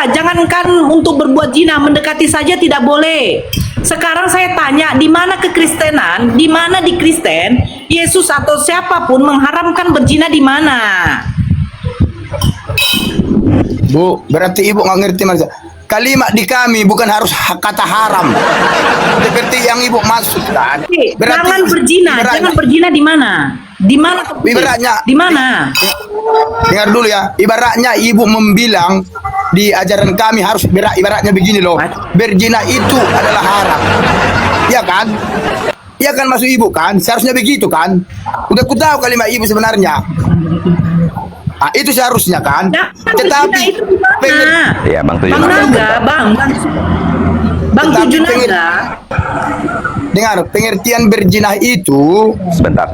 [SPEAKER 1] jangankan untuk berbuat zina, mendekati saja tidak boleh. Sekarang saya tanya, di mana kekristenan, di mana di Kristen, Yesus atau siapapun mengharamkan berzina di mana?
[SPEAKER 5] Bu, berarti ibu nggak ngerti maksud. Kalimat di kami bukan harus kata haram. Seperti yang ibu maksudkan.
[SPEAKER 1] Oke, jangan berzina, jangan berzina di mana? Di mana?
[SPEAKER 5] Ibaratnya-
[SPEAKER 1] Di mana?
[SPEAKER 5] Dengar dulu ya. Ibaratnya ibu membilang di ajaran kami harus ibaratnya begini loh. Berzina itu adalah haram. Iya kan? Iya kan maksud ibu kan? Seharusnya begitu kan? Udah ku tahu kalimat ibu sebenarnya. Ah, itu seharusnya kan?
[SPEAKER 1] Jangan
[SPEAKER 5] Tetapi
[SPEAKER 1] berzina itu di mana?
[SPEAKER 7] Iya, Bang Tujuh.
[SPEAKER 1] Bang Naga, Bang
[SPEAKER 5] Tetapi
[SPEAKER 1] Tujuh Naga.
[SPEAKER 5] dengar, pengertian berzina itu,
[SPEAKER 7] Sebentar.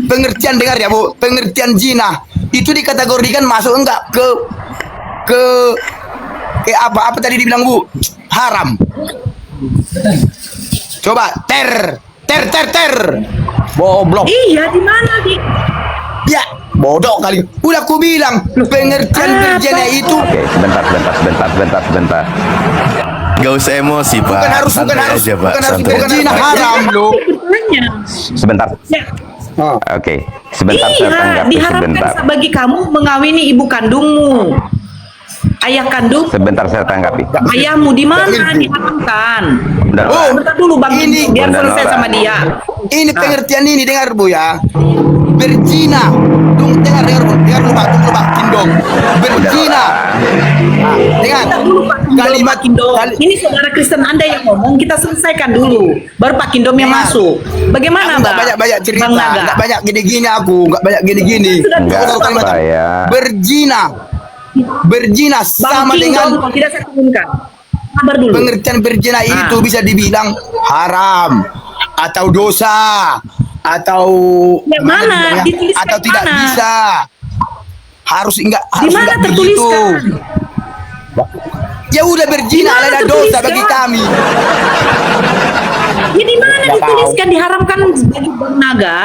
[SPEAKER 5] pengertian dengar ya Bu, pengertian zina itu dikategorikan masuk enggak ke apa tadi dibilang Bu? Haram. Coba ter. Boblok.
[SPEAKER 1] Iya, di mana di?
[SPEAKER 5] Ya, bodoh kali. Udah aku bilang pengertian berzina itu
[SPEAKER 7] Oke, sebentar.
[SPEAKER 6] Gak usah emosi Pak.
[SPEAKER 5] bukan harus
[SPEAKER 6] Santai aja, Pak. Santai.
[SPEAKER 5] berzina haram loh.
[SPEAKER 1] Bertanya.
[SPEAKER 7] Sebentar.
[SPEAKER 1] Ya.
[SPEAKER 5] Ah.
[SPEAKER 7] Oke, sebentar saya
[SPEAKER 1] Iya,
[SPEAKER 7] tanggapi
[SPEAKER 1] diharapkan
[SPEAKER 7] sebentar.
[SPEAKER 1] bagi kamu mengawini ibu kandungmu, ayah kandung,
[SPEAKER 7] Sebentar saya tanggapi.
[SPEAKER 1] ayahmu di mana diharamkan?
[SPEAKER 7] Benar.
[SPEAKER 5] Oh,
[SPEAKER 1] Bentar dulu Bang,
[SPEAKER 5] ini-
[SPEAKER 1] biar
[SPEAKER 7] Benar,
[SPEAKER 1] selesai
[SPEAKER 7] Nora.
[SPEAKER 1] sama dia.
[SPEAKER 5] Ini pengertian ini dengar Bu ya. Berzina dengar lu Pak, tunggu Pak, Kindom. Berzina. Nah, dengar. Kalimat
[SPEAKER 1] Ini saudara Kristen Anda yang ngomong, kita selesaikan dulu. Baru Pak Kindom yang
[SPEAKER 5] Dengar.
[SPEAKER 1] masuk. Bagaimana,
[SPEAKER 5] Aku
[SPEAKER 1] Mbak?
[SPEAKER 5] nggak banyak cerita,
[SPEAKER 1] Bang Naga?
[SPEAKER 5] nggak banyak gini-gini aku, nggak banyak gini-gini.
[SPEAKER 7] Enggak,
[SPEAKER 5] Tahu kalimat apa?
[SPEAKER 7] saya
[SPEAKER 5] Berzina
[SPEAKER 1] Bang
[SPEAKER 5] sama
[SPEAKER 1] Kindom,
[SPEAKER 5] dengan
[SPEAKER 1] kalau tidak saya turunkan. Sabar dulu.
[SPEAKER 5] pengertian berzina itu bisa dibilang haram atau dosa atau
[SPEAKER 1] Yang mana? Dituliskan
[SPEAKER 5] atau
[SPEAKER 1] di
[SPEAKER 5] tidak
[SPEAKER 1] mana?
[SPEAKER 5] bisa. Harus enggak
[SPEAKER 1] Di
[SPEAKER 5] harus
[SPEAKER 1] mana
[SPEAKER 5] enggak begitu.
[SPEAKER 1] tertuliskan?
[SPEAKER 5] Ya udah berzina
[SPEAKER 1] Di mana
[SPEAKER 5] adalah dosa
[SPEAKER 1] tertuliskan?
[SPEAKER 5] bagi kami.
[SPEAKER 1] Ya di mana
[SPEAKER 5] Nggak
[SPEAKER 1] dituliskan diharamkan bagi Bang Naga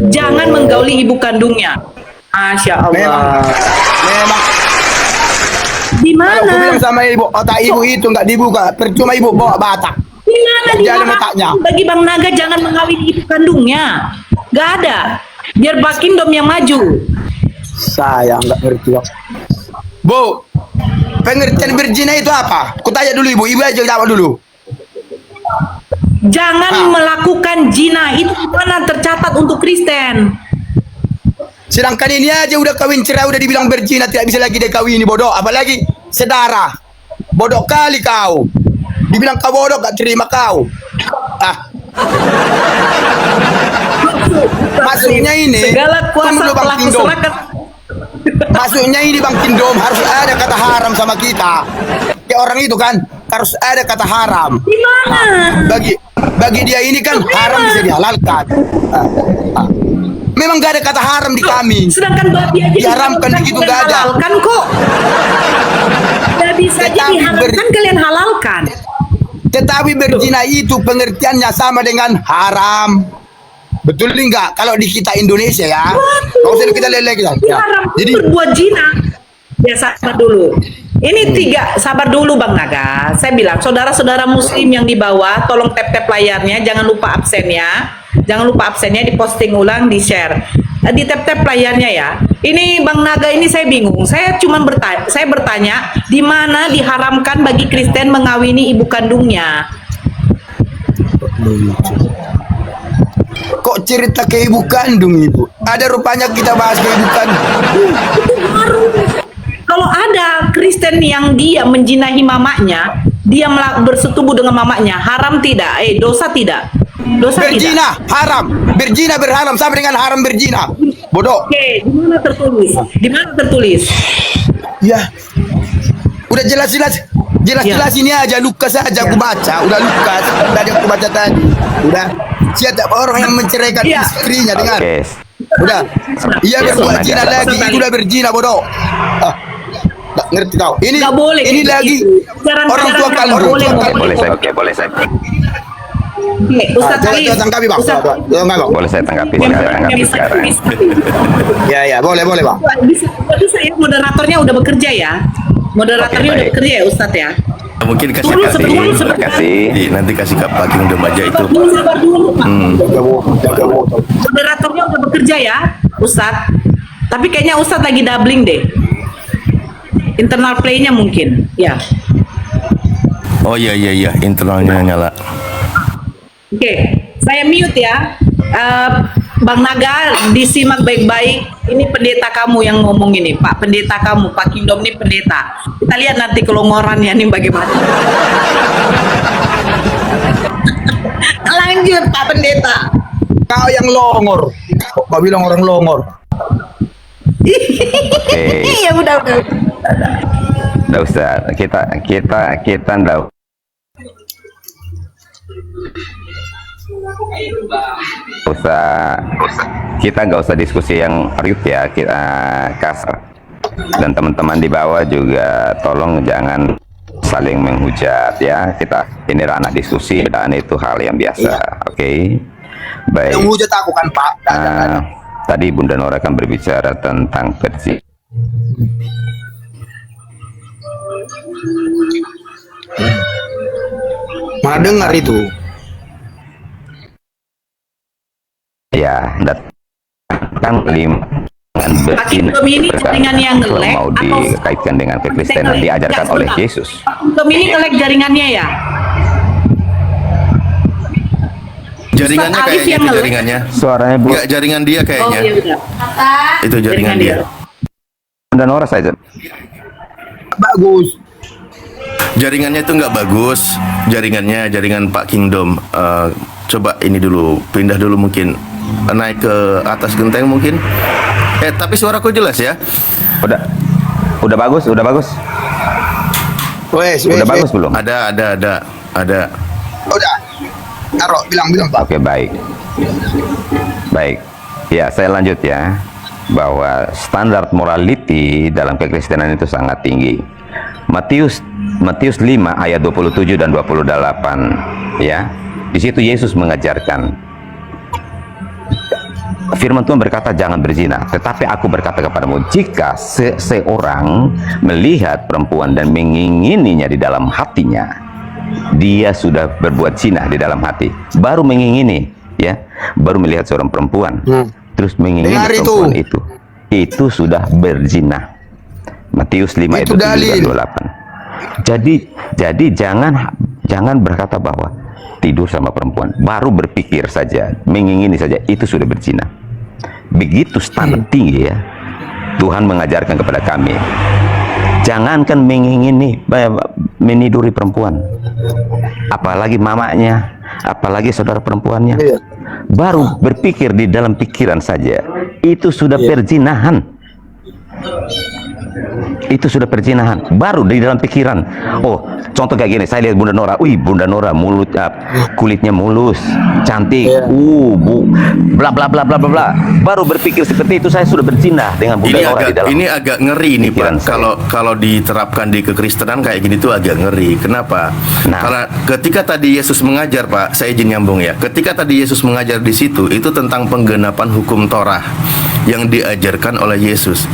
[SPEAKER 1] jangan menggauli ibu kandungnya. Masya Allah.
[SPEAKER 5] Memang
[SPEAKER 1] Di
[SPEAKER 5] kalau aku bilang
[SPEAKER 1] mana?
[SPEAKER 5] sama ibu, otak ibu itu enggak dibuka, percuma ibu bawa batak.
[SPEAKER 1] Di mana
[SPEAKER 5] Jalan otaknya.
[SPEAKER 1] diharamkan bagi Bang Naga jangan mengawini ibu kandungnya? Gak ada. Biar Bang Kindom yang maju.
[SPEAKER 5] Saya enggak ngerti. Bu, pengertian berzina itu apa? Ku tanya dulu ibu aja jawab dulu.
[SPEAKER 1] Jangan melakukan zina, itu mana tercatat untuk Kristen.
[SPEAKER 5] Sedangkan ini aja udah kawin cerai udah dibilang berzina tidak bisa lagi dikawini bodoh, apalagi saudara. Bodoh kali kau. Dibilang kau bodoh gak terima kau. Ah. Maksudnya ini
[SPEAKER 1] Segala kuasa
[SPEAKER 5] tunggu dulu, Bang
[SPEAKER 1] telah
[SPEAKER 5] Kindom.
[SPEAKER 1] kuserahkan.
[SPEAKER 5] Maksudnya ini Bang Kindom harus ada kata haram sama kita. Kayak orang itu kan harus ada kata haram.
[SPEAKER 1] Di mana?
[SPEAKER 5] Bagi dia ini kan haram bisa dihalalkan. Ah, ah. Memang gak ada kata haram di kami.
[SPEAKER 1] Sedangkan babi aja
[SPEAKER 5] Diharamkan
[SPEAKER 1] dihalalkan,
[SPEAKER 5] begitu,
[SPEAKER 1] kalian
[SPEAKER 5] nggak ada.
[SPEAKER 1] halalkan kok. Babi saja
[SPEAKER 5] Tetapi
[SPEAKER 1] diharamkan kalian halalkan.
[SPEAKER 5] Tetapi berzina itu pengertiannya sama dengan haram. Betul enggak? Kalau di kita Indonesia ya. Kalau usah kita lele kita. Ya.
[SPEAKER 1] Diharamkan
[SPEAKER 5] Jadi
[SPEAKER 1] berbuat zina. Ya sabar dulu. Ini sabar dulu Bang Naga. Saya bilang saudara-saudara muslim yang di bawah tolong tap-tap layarnya, jangan lupa absennya. Jangan lupa absennya diposting ulang, di-share. Di tap-tap layarnya ya. Ini Bang Naga ini saya bingung. Saya bertanya, di mana diharamkan bagi Kristen mengawini ibu kandungnya?
[SPEAKER 5] kok cerita ke ibu kandung ibu? Ada rupanya kita bahas ke ibu kandung.
[SPEAKER 1] Kalau ada Kristen yang dia menjinahi mamanya, dia bersetubuh dengan mamanya, haram tidak? Dosa tidak? Dosa tidak?
[SPEAKER 5] Berzina haram, berzina berharam sama dengan haram berzina. Bodoh.
[SPEAKER 1] Oke, di mana tertulis? Di mana tertulis?
[SPEAKER 5] Ya. Udah jelas-jelas ini aja Lukas aja aku baca, udah Lukas tadi aku baca tadi. Udah siapa orang yang menceraikan
[SPEAKER 1] Ya.
[SPEAKER 5] istrinya dengar.
[SPEAKER 7] Oke.
[SPEAKER 5] Udah. Iya berbuat zina lagi, itu udah berzina bodoh. Ah. Nggak ngerti kau. Ini
[SPEAKER 1] Nggak boleh
[SPEAKER 5] ini
[SPEAKER 1] kayak
[SPEAKER 5] lagi
[SPEAKER 1] gitu. Jarang-
[SPEAKER 5] orang tua
[SPEAKER 1] jarang-
[SPEAKER 5] kandung.
[SPEAKER 1] boleh,
[SPEAKER 5] Orang tua
[SPEAKER 1] boleh.
[SPEAKER 5] kandung.
[SPEAKER 7] Oke, boleh saya.
[SPEAKER 1] Oke, Ustaz
[SPEAKER 5] coba
[SPEAKER 1] Alif.
[SPEAKER 5] tanggapi bang.
[SPEAKER 1] Ustaz
[SPEAKER 5] Coba, tanggapi bang.
[SPEAKER 7] Boleh saya tanggapi sekarang.
[SPEAKER 5] Ya boleh bang.
[SPEAKER 1] Bisa ya, moderatornya udah bekerja ya. Moderatornya
[SPEAKER 7] Oke,
[SPEAKER 1] udah
[SPEAKER 7] baik.
[SPEAKER 1] bekerja ya Ustadz ya.
[SPEAKER 6] Mungkin kasih
[SPEAKER 1] Dulu
[SPEAKER 6] kasih.
[SPEAKER 1] sebelum
[SPEAKER 7] Terima kasih.
[SPEAKER 6] Nanti kasih ke packing remaja itu.
[SPEAKER 1] Sabar dulu Pak.
[SPEAKER 5] Jaga motor.
[SPEAKER 1] Moderatornya udah bekerja ya Ustadz. Tapi kayaknya Ustadz lagi doubling deh. Internal play-nya mungkin. Ya.
[SPEAKER 6] Oh iya internalnya nyala.
[SPEAKER 1] Oke, saya mute ya. Bang Naga disimak baik-baik. Ini pendeta kamu yang ngomong ini, Pak pendeta kamu, Pak Kindom ini pendeta. Kita lihat nanti kelongorannya nih bagaimana. Lanjut Pak pendeta.
[SPEAKER 5] Kau yang longor. Kok bilang orang longor?
[SPEAKER 7] Oke.
[SPEAKER 1] Ya udah.
[SPEAKER 7] Nggak usah. Kita nggak kita nggak usah diskusi yang riuh ya, kita kasar. Dan teman-teman di bawah juga tolong jangan saling menghujat ya. Ini ranah diskusi dan itu hal yang biasa. Oke. Baik.
[SPEAKER 5] Yang hujat aku kan Pak.
[SPEAKER 7] Tadi Bunda Nora kan berbicara tentang versi.
[SPEAKER 5] Mana dengar itu?
[SPEAKER 7] Ya, datang dengan berzina
[SPEAKER 1] Kindom ini jaringan yang
[SPEAKER 7] kalau
[SPEAKER 1] nge-lag
[SPEAKER 7] mau
[SPEAKER 1] atau-
[SPEAKER 7] dikaitkan dengan kekristenan diajarkan oleh Yesus.
[SPEAKER 1] Kindom ini nge-lag jaringannya ya.
[SPEAKER 6] Jaringannya
[SPEAKER 1] Ustaz Alif
[SPEAKER 6] kayaknya
[SPEAKER 1] yang
[SPEAKER 6] itu
[SPEAKER 1] ngeluh.
[SPEAKER 6] jaringannya.
[SPEAKER 7] Suaranya Bu
[SPEAKER 6] Enggak, jaringan dia
[SPEAKER 1] Oh
[SPEAKER 6] kayaknya.
[SPEAKER 1] iya udah.
[SPEAKER 6] Itu jaringan dia.
[SPEAKER 7] dan Nora saja.
[SPEAKER 5] Bagus.
[SPEAKER 6] Jaringannya itu nggak bagus. Jaringan Pak Kingdom. Coba ini dulu, pindah dulu mungkin. Naik ke atas genteng mungkin. Tapi suaraku jelas ya.
[SPEAKER 7] Udah bagus, udah bagus. Udah bagus belum?
[SPEAKER 6] Ada.
[SPEAKER 5] Udah. Taruh, bilang Pak.
[SPEAKER 7] Oke, baik. Baik. Ya, saya lanjut ya. Bahwa standar morality dalam kekristenan itu sangat tinggi. Matius 5 ayat 27 dan 28 ya. Di situ Yesus mengajarkan, firman Tuhan berkata jangan berzina, tetapi aku berkata kepadamu, jika seseorang melihat perempuan dan mengingininya di dalam hatinya, dia sudah berbuat zina di dalam hati. Baru mengingini ya, baru melihat seorang perempuan terus mengingini
[SPEAKER 5] Dengar
[SPEAKER 7] perempuan itu sudah berzina. Matius 5 ayat 27 dan 28. Jadi jangan berkata bahwa tidur sama perempuan, baru berpikir saja, mengingini saja, itu sudah berzina. Begitu standar tinggi ya Tuhan mengajarkan kepada kami. Jangankan mengingini, meniduri perempuan, apalagi mamanya, apalagi saudara perempuannya, baru berpikir di dalam pikiran saja, itu sudah perzinahan. Itu sudah perzinahan, baru di dalam pikiran. Oh, contoh kayak gini, saya lihat Bunda Nora, Bunda Nora mulut kulitnya mulus, cantik, bla bla bla bla bla bla. Baru berpikir seperti itu, saya sudah berzina dengan Bunda Nora di dalam.
[SPEAKER 6] Ini agak ngeri nih Pak.
[SPEAKER 7] saya.
[SPEAKER 6] Kalau diterapkan di kekristenan kayak gini tuh agak ngeri. Kenapa?
[SPEAKER 7] Nah.
[SPEAKER 6] Karena ketika tadi Yesus mengajar, Pak, saya izin nyambung ya. Ketika tadi Yesus mengajar di situ, itu tentang penggenapan hukum Torah yang diajarkan oleh Yesus.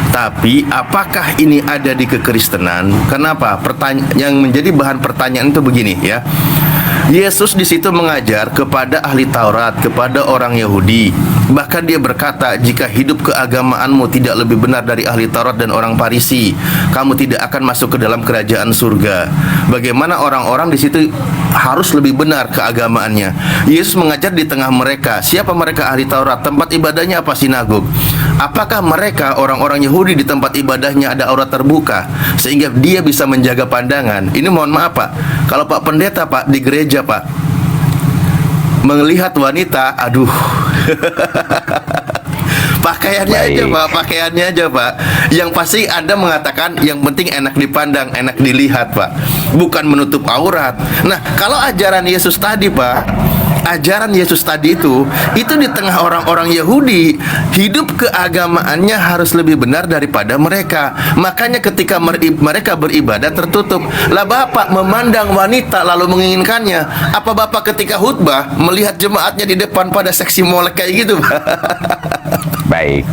[SPEAKER 6] Tapi apakah ini ada di kekristenan? Kenapa? Yang menjadi bahan pertanyaan itu begini ya. Yesus di situ mengajar kepada ahli Taurat, kepada orang Yahudi. Bahkan dia berkata, jika hidup keagamaanmu tidak lebih benar dari ahli Taurat dan orang Farisi, kamu tidak akan masuk ke dalam kerajaan surga. Bagaimana orang-orang di situ harus lebih benar keagamaannya. Yesus mengajar di tengah mereka. Siapa mereka ahli Taurat? Tempat ibadahnya apa? Sinagog. Apakah mereka orang-orang Yahudi di tempat ibadahnya ada aurat terbuka sehingga dia bisa menjaga pandangan? Ini mohon maaf Pak, kalau Pak Pendeta Pak di gereja Pak melihat wanita, aduh pakaiannya aja Pak, pakaiannya aja Pak. Yang pasti Anda mengatakan yang penting enak dipandang, enak dilihat Pak, bukan menutup aurat. Nah, kalau ajaran Yesus tadi Pak, ajaran Yesus tadi itu di tengah orang-orang Yahudi, hidup keagamaannya harus lebih benar daripada mereka. Makanya ketika mereka beribadah tertutup. Lah Bapak memandang wanita lalu menginginkannya. Apa Bapak ketika khutbah melihat jemaatnya di depan pada seksi molek kayak gitu?
[SPEAKER 7] Baik.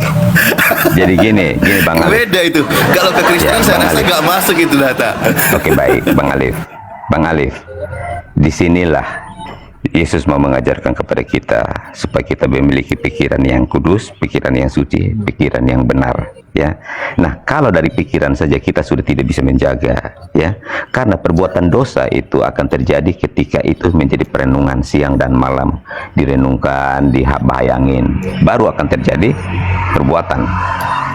[SPEAKER 7] Jadi gini Bang Alif.
[SPEAKER 6] Beda itu. Kalau ke Kristen saya rasa nggak masuk itu data.
[SPEAKER 7] Oke, baik Bang Alif. Disinilah Yesus mau mengajarkan kepada kita supaya kita memiliki pikiran yang kudus, pikiran yang suci, pikiran yang benar, ya. Nah, kalau dari pikiran saja kita sudah tidak bisa menjaga, ya, karena perbuatan dosa itu akan terjadi ketika itu menjadi perenungan siang dan malam, direnungkan, dibayangin, baru akan terjadi perbuatan.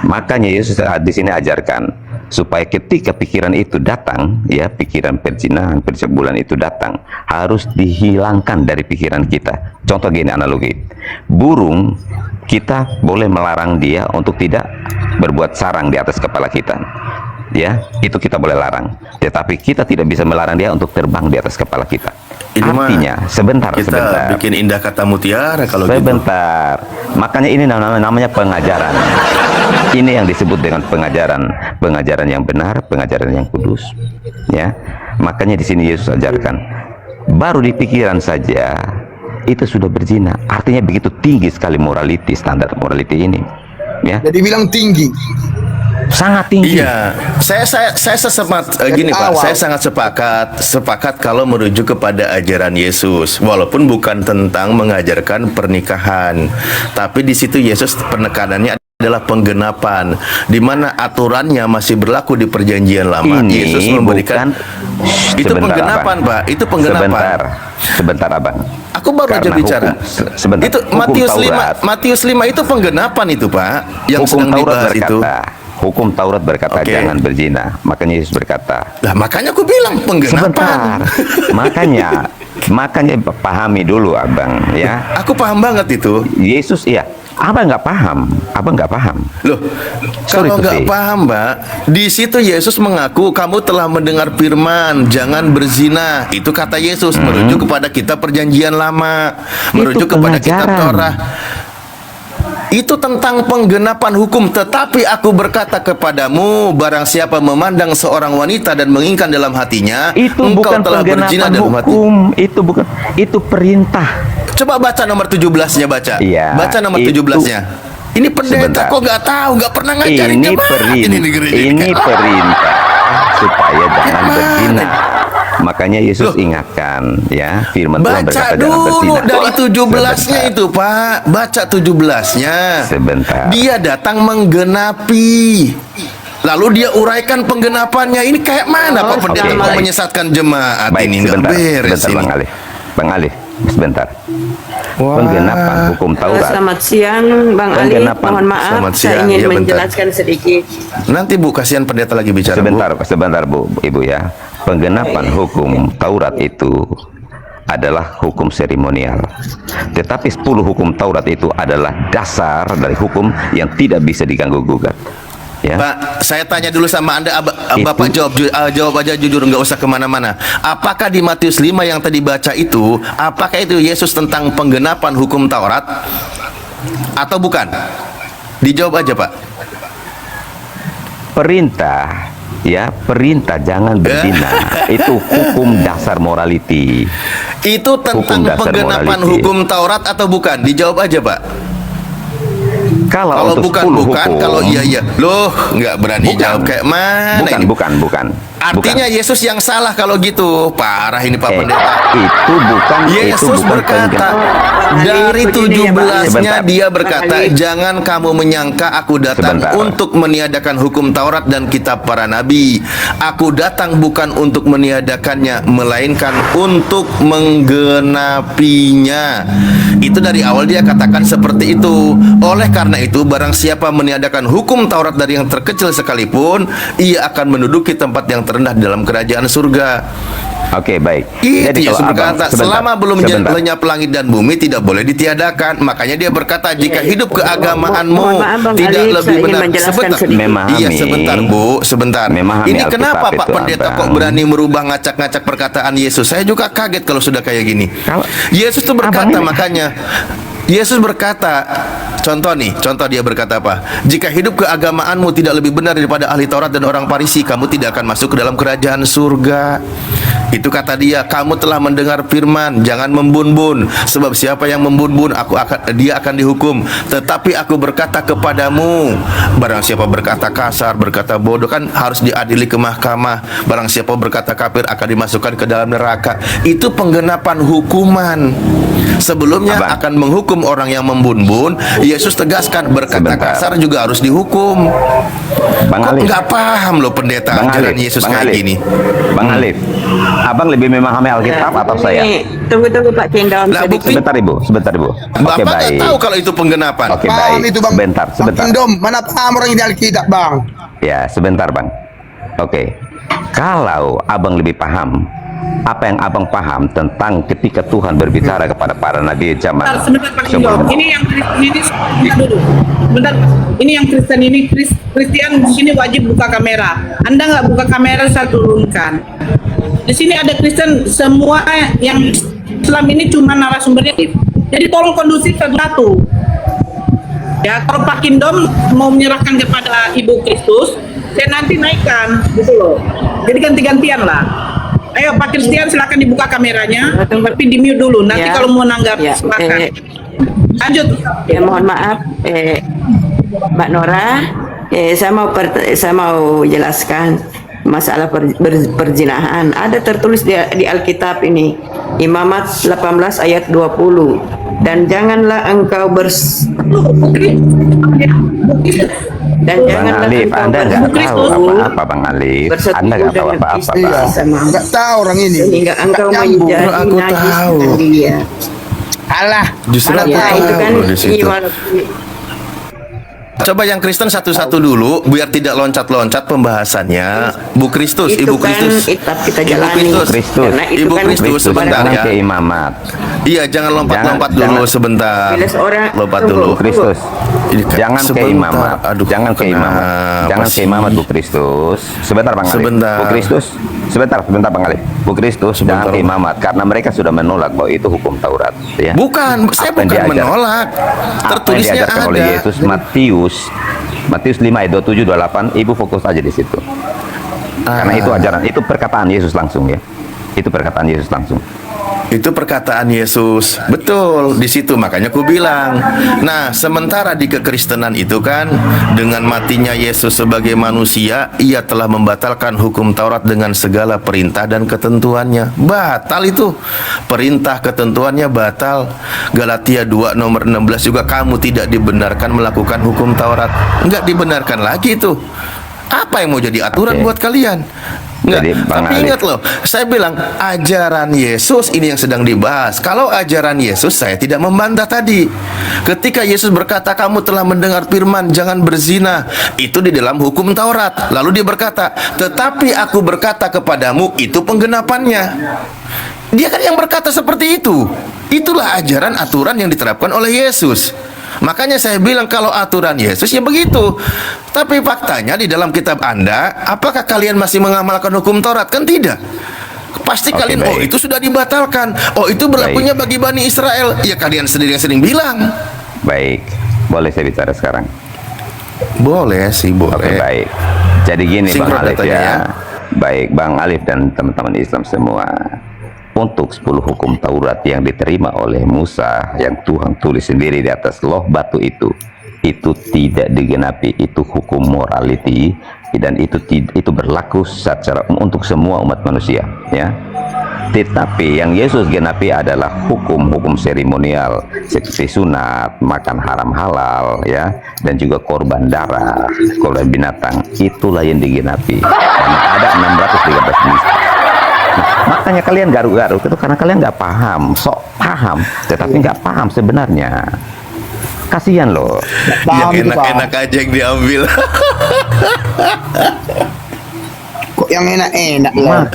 [SPEAKER 7] Makanya Yesus di sini ajarkan supaya ketika pikiran itu datang, ya, pikiran perzinahan, percabulan itu datang, harus dihilangkan dari pikiran kita. Contoh gini, analogi. Burung, kita boleh melarang dia untuk tidak berbuat sarang di atas kepala kita. Ya, itu kita boleh larang. Tetapi kita tidak bisa melarang dia untuk terbang di atas kepala kita.
[SPEAKER 6] Ini
[SPEAKER 7] artinya, sebentar.
[SPEAKER 6] Bikin indah kata mutiara kalau
[SPEAKER 7] sebentar. Makanya ini namanya pengajaran. Ini yang disebut dengan pengajaran yang benar, pengajaran yang kudus, ya. Makanya di sini Yesus ajarkan, baru di pikiran saja itu sudah berzina. Artinya begitu tinggi sekali morality, standar morality ini, ya.
[SPEAKER 5] Jadi bilang tinggi.
[SPEAKER 7] Sangat tinggi.
[SPEAKER 6] Iya, saya gini Pak, saya sangat sepakat kalau merujuk kepada ajaran Yesus, walaupun bukan tentang mengajarkan pernikahan, tapi di situ Yesus penekanannya adalah penggenapan, di mana aturannya masih berlaku di perjanjian lama.
[SPEAKER 7] Ini
[SPEAKER 6] Yesus memberikan itu
[SPEAKER 7] sebentar,
[SPEAKER 6] pengganapan
[SPEAKER 7] Abang.
[SPEAKER 6] Pak, itu pengganapan.
[SPEAKER 7] Sebentar Abang.
[SPEAKER 6] Aku baru aja
[SPEAKER 7] Karena
[SPEAKER 6] bicara.
[SPEAKER 7] sebentar,
[SPEAKER 6] Itu
[SPEAKER 7] hukum
[SPEAKER 6] Matius 5,
[SPEAKER 7] Taurat.
[SPEAKER 6] Matius 5 itu penggenapan itu, Pak, yang
[SPEAKER 7] Hukum
[SPEAKER 6] sedang
[SPEAKER 7] Taurat
[SPEAKER 6] dibahas itu.
[SPEAKER 7] Hukum Taurat berkata
[SPEAKER 6] Oke.
[SPEAKER 7] jangan berzina. Makanya Yesus berkata,
[SPEAKER 6] Lah makanya aku bilang penggenapan.
[SPEAKER 7] sebentar. makanya pahami dulu abang ya.
[SPEAKER 6] Aku paham banget itu.
[SPEAKER 7] Yesus iya. Abang nggak paham. Abang nggak paham.
[SPEAKER 6] Loh,
[SPEAKER 7] Sorry
[SPEAKER 6] kalau
[SPEAKER 7] to
[SPEAKER 6] nggak
[SPEAKER 7] say.
[SPEAKER 6] paham, Mbak, di situ Yesus mengaku kamu telah mendengar firman, jangan berzina. Itu kata Yesus merujuk kepada kitab Perjanjian Lama, merujuk kepada kitab
[SPEAKER 7] pengajaran.
[SPEAKER 6] Torah. Itu tentang penggenapan hukum. Tetapi aku berkata kepadamu, barang siapa memandang seorang wanita dan menginginkan dalam hatinya,
[SPEAKER 7] Itu
[SPEAKER 6] engkau
[SPEAKER 7] bukan
[SPEAKER 6] telah berzina
[SPEAKER 7] penggenapan
[SPEAKER 6] dalam hati.
[SPEAKER 7] hukum. Itu bukan. Itu perintah.
[SPEAKER 6] Coba baca nomor 17-nya, baca.
[SPEAKER 7] Iya,
[SPEAKER 6] Baca nomor
[SPEAKER 7] itu-
[SPEAKER 6] 17-nya. Ini pendeta
[SPEAKER 7] Sebentar.
[SPEAKER 6] kok nggak tahu, nggak pernah ngajarin
[SPEAKER 7] Ini
[SPEAKER 6] jemaat ini di gereja.
[SPEAKER 7] ini perintah supaya jangan
[SPEAKER 6] Mana?
[SPEAKER 7] berzina. Makanya Yesus
[SPEAKER 6] Loh.
[SPEAKER 7] ingatkan ya, firman Tuhan
[SPEAKER 6] Baca
[SPEAKER 7] berkata jangan
[SPEAKER 6] dulu
[SPEAKER 7] berzina.
[SPEAKER 6] dari 17-nya
[SPEAKER 7] Sebentar.
[SPEAKER 6] itu, Pak. Baca 17-nya.
[SPEAKER 7] Sebentar.
[SPEAKER 6] Dia datang menggenapi. Lalu dia uraikan penggenapannya. Ini kayak mana Pak pendeta
[SPEAKER 7] Oke,
[SPEAKER 6] mau
[SPEAKER 7] baik.
[SPEAKER 6] menyesatkan jemaat
[SPEAKER 7] Baik,
[SPEAKER 6] ini? Nggak
[SPEAKER 7] sebentar,
[SPEAKER 6] beres
[SPEAKER 7] sebentar
[SPEAKER 6] ini.
[SPEAKER 7] Bang Alif. Bang Alif, sebentar.
[SPEAKER 6] Wah.
[SPEAKER 7] Penggenapan hukum Taurat.
[SPEAKER 8] Selamat siang Bang Ali,
[SPEAKER 7] Penggenapan.
[SPEAKER 8] mohon maaf
[SPEAKER 6] Selamat
[SPEAKER 8] saya
[SPEAKER 6] siang.
[SPEAKER 8] ingin
[SPEAKER 6] Ya, bentar.
[SPEAKER 8] menjelaskan sedikit.
[SPEAKER 6] Nanti Bu, kasihan pendeta lagi bicara. Bu.
[SPEAKER 7] Sebentar Bu, Ibu ya. Penggenapan hukum Taurat itu adalah hukum seremonial. Tetapi 10 hukum Taurat itu adalah dasar dari hukum yang tidak bisa diganggu gugat. Ya.
[SPEAKER 6] Pak, saya tanya dulu sama Anda,
[SPEAKER 7] Itu-
[SPEAKER 6] Bapak jawab aja jujur, nggak usah kemana-mana. Apakah di Matius 5 yang tadi baca itu, apakah itu Yesus tentang penggenapan hukum Taurat atau bukan? Dijawab aja, Pak.
[SPEAKER 7] Perintah jangan berzina. Itu hukum dasar morality.
[SPEAKER 6] Itu tentang
[SPEAKER 7] dasar
[SPEAKER 6] penggenapan
[SPEAKER 7] morality.
[SPEAKER 6] hukum Taurat atau bukan? Dijawab aja, Pak. Kalau
[SPEAKER 7] untuk
[SPEAKER 6] bukan
[SPEAKER 7] 10
[SPEAKER 6] bukan,
[SPEAKER 7] hukum,
[SPEAKER 6] kalau iya. Loh, nggak berani
[SPEAKER 7] Bukan.
[SPEAKER 6] jawab kayak mana ini?
[SPEAKER 7] bukan.
[SPEAKER 6] Artinya Yesus yang salah kalau gitu. Parah ini Pak Pendeta.
[SPEAKER 7] Itu bukan
[SPEAKER 6] Yesus berkata dari
[SPEAKER 8] begini ya, Bang.
[SPEAKER 6] 17-nya
[SPEAKER 7] Sebentar.
[SPEAKER 6] dia berkata,
[SPEAKER 8] Bang Ali.
[SPEAKER 6] jangan kamu menyangka aku datang
[SPEAKER 7] Sebentar.
[SPEAKER 6] untuk meniadakan hukum Taurat dan kitab para nabi. Aku datang bukan untuk meniadakannya, melainkan untuk menggenapinya. Itu dari awal dia katakan seperti itu. Oleh karena itu, barang siapa meniadakan hukum Taurat dari yang terkecil sekalipun, ia akan menduduki tempat yang terendah di dalam kerajaan surga.
[SPEAKER 7] Oke, baik.
[SPEAKER 6] Itu Yesus
[SPEAKER 7] kalau
[SPEAKER 6] berkata,
[SPEAKER 7] sebentar,
[SPEAKER 6] selama belum
[SPEAKER 7] sebentar.
[SPEAKER 6] lenyap langit dan bumi tidak boleh ditiadakan. Makanya dia berkata, jika hidup keagamaanmu
[SPEAKER 8] Mohon maaf, Bang
[SPEAKER 6] tidak
[SPEAKER 8] Ali,
[SPEAKER 6] lebih
[SPEAKER 8] saya ingin
[SPEAKER 6] benar.
[SPEAKER 8] menjelaskan
[SPEAKER 6] Sebentar.
[SPEAKER 8] sedikit.
[SPEAKER 7] Memahami.
[SPEAKER 6] Iya, sebentar Bu, sebentar.
[SPEAKER 7] Memahami
[SPEAKER 6] Ini
[SPEAKER 7] Alkitab
[SPEAKER 6] kenapa Pak
[SPEAKER 7] itu,
[SPEAKER 6] Pendeta kok
[SPEAKER 7] Abang.
[SPEAKER 6] berani merubah ngacak-ngacak perkataan Yesus? Saya juga kaget kalau sudah kayak gini.
[SPEAKER 7] Kalau-
[SPEAKER 6] Yesus tuh berkata,
[SPEAKER 7] Abang ini-
[SPEAKER 6] makanya Yesus berkata, contoh dia berkata apa? Jika hidup keagamaanmu tidak lebih benar daripada ahli Taurat dan orang Farisi, kamu tidak akan masuk ke dalam kerajaan surga. Itu kata dia, kamu telah mendengar firman, jangan membun-bun, sebab siapa yang membun-bun dia akan dihukum. Tetapi aku berkata kepadamu, barang siapa berkata kasar, berkata bodoh, kan harus diadili ke mahkamah. Barang siapa berkata kafir akan dimasukkan ke dalam neraka. Itu penggenapan hukuman. Sebelumnya
[SPEAKER 7] Abang.
[SPEAKER 6] akan menghukum orang yang membun-bun. Yesus tegaskan berkata
[SPEAKER 7] Sebentar.
[SPEAKER 6] kasar juga harus dihukum.
[SPEAKER 7] Bang
[SPEAKER 6] Kok
[SPEAKER 7] Alif.
[SPEAKER 6] nggak paham loh pendeta
[SPEAKER 7] Bang
[SPEAKER 6] ajaran
[SPEAKER 7] Alif,
[SPEAKER 6] Yesus
[SPEAKER 7] Bang
[SPEAKER 6] kayak
[SPEAKER 7] Alif.
[SPEAKER 6] gini.
[SPEAKER 7] Bang Alif, Abang lebih memahami Alkitab atau saya?
[SPEAKER 8] Ini, tunggu Pak Cendon
[SPEAKER 6] Lah,
[SPEAKER 8] sedikit.
[SPEAKER 6] bukti-
[SPEAKER 7] Sebentar Ibu. Oke,
[SPEAKER 6] Bapak nggak
[SPEAKER 7] baik.
[SPEAKER 6] tahu kalau itu penggenapan.
[SPEAKER 7] Oke,
[SPEAKER 5] Paham
[SPEAKER 7] baik.
[SPEAKER 5] itu bang.
[SPEAKER 7] Sebentar.
[SPEAKER 5] Bang Indom, mana paham orang ini Alkitab bang?
[SPEAKER 7] Ya, sebentar Bang. Oke. Kalau Abang lebih paham, apa yang Abang paham tentang ketika Tuhan berbicara kepada para nabi zaman
[SPEAKER 9] Sebentar Pak Indom.
[SPEAKER 7] sebelum
[SPEAKER 9] Ini yang Kristen ini sebentar dulu. Sebentar. Ini yang Kristen ini Kristian di sini wajib buka kamera. Anda nggak buka kamera, saya turunkan. Di sini ada Kristen semua yang Islam ini cuma narasumbernya. Jadi tolong kondusif satu-satu. Ya, kalau Pak Indom mau menyerahkan kepada Ibu Kristus, saya nanti naikkan, gitu loh. Jadi ganti-gantian lah. Ayo Pak Kristian silakan dibuka kameranya, tapi di mute dulu. Nanti
[SPEAKER 8] Ya.
[SPEAKER 9] kalau mau nanggap
[SPEAKER 8] Ya,
[SPEAKER 9] silakan. Lanjut.
[SPEAKER 8] Ya, mohon maaf, Mbak Nora, saya mau jelaskan masalah perzinahan. Ada tertulis di Alkitab ini, Imamat 18 ayat 20. Dan janganlah engkau dan
[SPEAKER 7] Bang
[SPEAKER 8] janganlah
[SPEAKER 7] Alif,
[SPEAKER 8] engkau
[SPEAKER 7] Anda nggak tahu
[SPEAKER 8] bersetubuh
[SPEAKER 7] apa-apa Bang Alif.
[SPEAKER 8] bersetubuh
[SPEAKER 7] Anda nggak tahu
[SPEAKER 8] dengan
[SPEAKER 7] apa-apa
[SPEAKER 8] istri
[SPEAKER 7] Bang.
[SPEAKER 8] sama
[SPEAKER 5] Nggak tahu orang ini.
[SPEAKER 8] sehingga engkau
[SPEAKER 5] Nggak nyambung.
[SPEAKER 8] menjadi
[SPEAKER 6] Aku
[SPEAKER 8] najis
[SPEAKER 6] tahu.
[SPEAKER 8] dengan dia.
[SPEAKER 5] Alah,
[SPEAKER 6] Justru
[SPEAKER 5] anak
[SPEAKER 6] aku
[SPEAKER 8] Ya itu kan
[SPEAKER 6] tahu di situ.
[SPEAKER 8] iya, walaupun
[SPEAKER 6] Coba yang Kristen satu-satu dulu biar tidak loncat-loncat pembahasannya. Bu Kristus,
[SPEAKER 8] itu
[SPEAKER 6] Ibu
[SPEAKER 8] kan
[SPEAKER 6] Kristus.
[SPEAKER 8] kita
[SPEAKER 6] Ibu
[SPEAKER 8] jalani.
[SPEAKER 6] Kristus.
[SPEAKER 7] Kristus.
[SPEAKER 8] Karena itu
[SPEAKER 6] Ibu
[SPEAKER 8] kan
[SPEAKER 6] Kristus sebentar
[SPEAKER 7] Jangan
[SPEAKER 6] ya.
[SPEAKER 7] keimamat.
[SPEAKER 6] Iya, jangan lompat-lompat
[SPEAKER 7] Jangan-
[SPEAKER 6] dulu sebentar.
[SPEAKER 8] Bila seorang-
[SPEAKER 6] Lompat
[SPEAKER 8] tunggu.
[SPEAKER 6] dulu.
[SPEAKER 7] Bu Kristus.
[SPEAKER 6] Ini kan
[SPEAKER 7] Jangan
[SPEAKER 6] sebentar.
[SPEAKER 7] keimamat.
[SPEAKER 6] Aduh,
[SPEAKER 7] Jangan keimamat.
[SPEAKER 6] kenapa
[SPEAKER 7] Jangan
[SPEAKER 6] sih?
[SPEAKER 7] keimamat Bu Kristus. Sebentar Bang Alif.
[SPEAKER 6] Sebentar.
[SPEAKER 7] Bu Kristus. Sebentar Bang Alif. Bu Kristus
[SPEAKER 6] Sebentar.
[SPEAKER 7] jangan keimamat karena mereka sudah menolak bahwa itu hukum Taurat, ya.
[SPEAKER 6] Bukan, saya
[SPEAKER 7] Apa yang
[SPEAKER 6] bukan
[SPEAKER 7] diajar-
[SPEAKER 6] menolak.
[SPEAKER 7] Apa yang
[SPEAKER 6] Tertulisnya
[SPEAKER 7] diajarkan oleh
[SPEAKER 6] ada.
[SPEAKER 7] Yesus Matius 5 ayat 27 28, Ibu fokus aja di situ. Karena itu ajaran, itu perkataan Yesus langsung ya. Itu perkataan Yesus langsung.
[SPEAKER 6] Itu perkataan Yesus. Betul, di situ makanya ku bilang. Nah, sementara di kekristenan itu kan dengan matinya Yesus sebagai manusia, ia telah membatalkan hukum Taurat dengan segala perintah dan ketentuannya. Batal itu. Perintah ketentuannya batal. Galatia 2 nomor 16 juga kamu tidak dibenarkan melakukan hukum Taurat. Enggak dibenarkan lagi itu. Apa yang mau jadi aturan
[SPEAKER 7] Oke.
[SPEAKER 6] buat kalian? Enggak,
[SPEAKER 7] Jadi, Bang
[SPEAKER 6] tapi
[SPEAKER 7] Alif.
[SPEAKER 6] ingat loh, saya bilang ajaran Yesus ini yang sedang dibahas. Kalau ajaran Yesus saya tidak membantah tadi. Ketika Yesus berkata kamu telah mendengar firman jangan berzina, itu di dalam hukum Taurat. Lalu dia berkata, tetapi aku berkata kepadamu itu penggenapannya. Dia kan yang berkata seperti itu. Itulah ajaran aturan yang diterapkan oleh Yesus. Makanya saya bilang kalau aturan Yesus ya begitu. Tapi faktanya di dalam kitab Anda, apakah kalian masih mengamalkan hukum Taurat? Kan tidak. Pasti
[SPEAKER 7] Oke,
[SPEAKER 6] kalian, oh
[SPEAKER 7] baik.
[SPEAKER 6] itu sudah dibatalkan. Oh itu berlakunya bagi Bani Israel. Ya kalian sendiri yang sering bilang.
[SPEAKER 7] Baik. Boleh saya bicara sekarang?
[SPEAKER 6] Boleh sih, boleh.
[SPEAKER 7] Oke, baik. Jadi gini Bang
[SPEAKER 6] Sinkron
[SPEAKER 7] Alif
[SPEAKER 6] datanya
[SPEAKER 7] ya.
[SPEAKER 6] ya.
[SPEAKER 7] Baik, Bang Alif dan teman-teman Islam semua. Untuk 10 hukum Taurat yang diterima oleh Musa yang Tuhan tulis sendiri di atas loh batu itu tidak digenapi. Itu hukum morality dan itu berlaku secara untuk semua umat manusia, ya. Tetapi yang Yesus genapi adalah hukum-hukum seremonial seperti sunat, makan haram halal, ya, dan juga korban darah, korban binatang. Itulah yang digenapi. Karena ada 613 jenis. Nah, makanya kalian garuk-garuk itu karena kalian nggak paham, sok paham, tetapi nggak paham sebenarnya. Kasihan loh.
[SPEAKER 6] Yang enak-enak aja yang diambil.
[SPEAKER 5] kok yang enak-enak lah.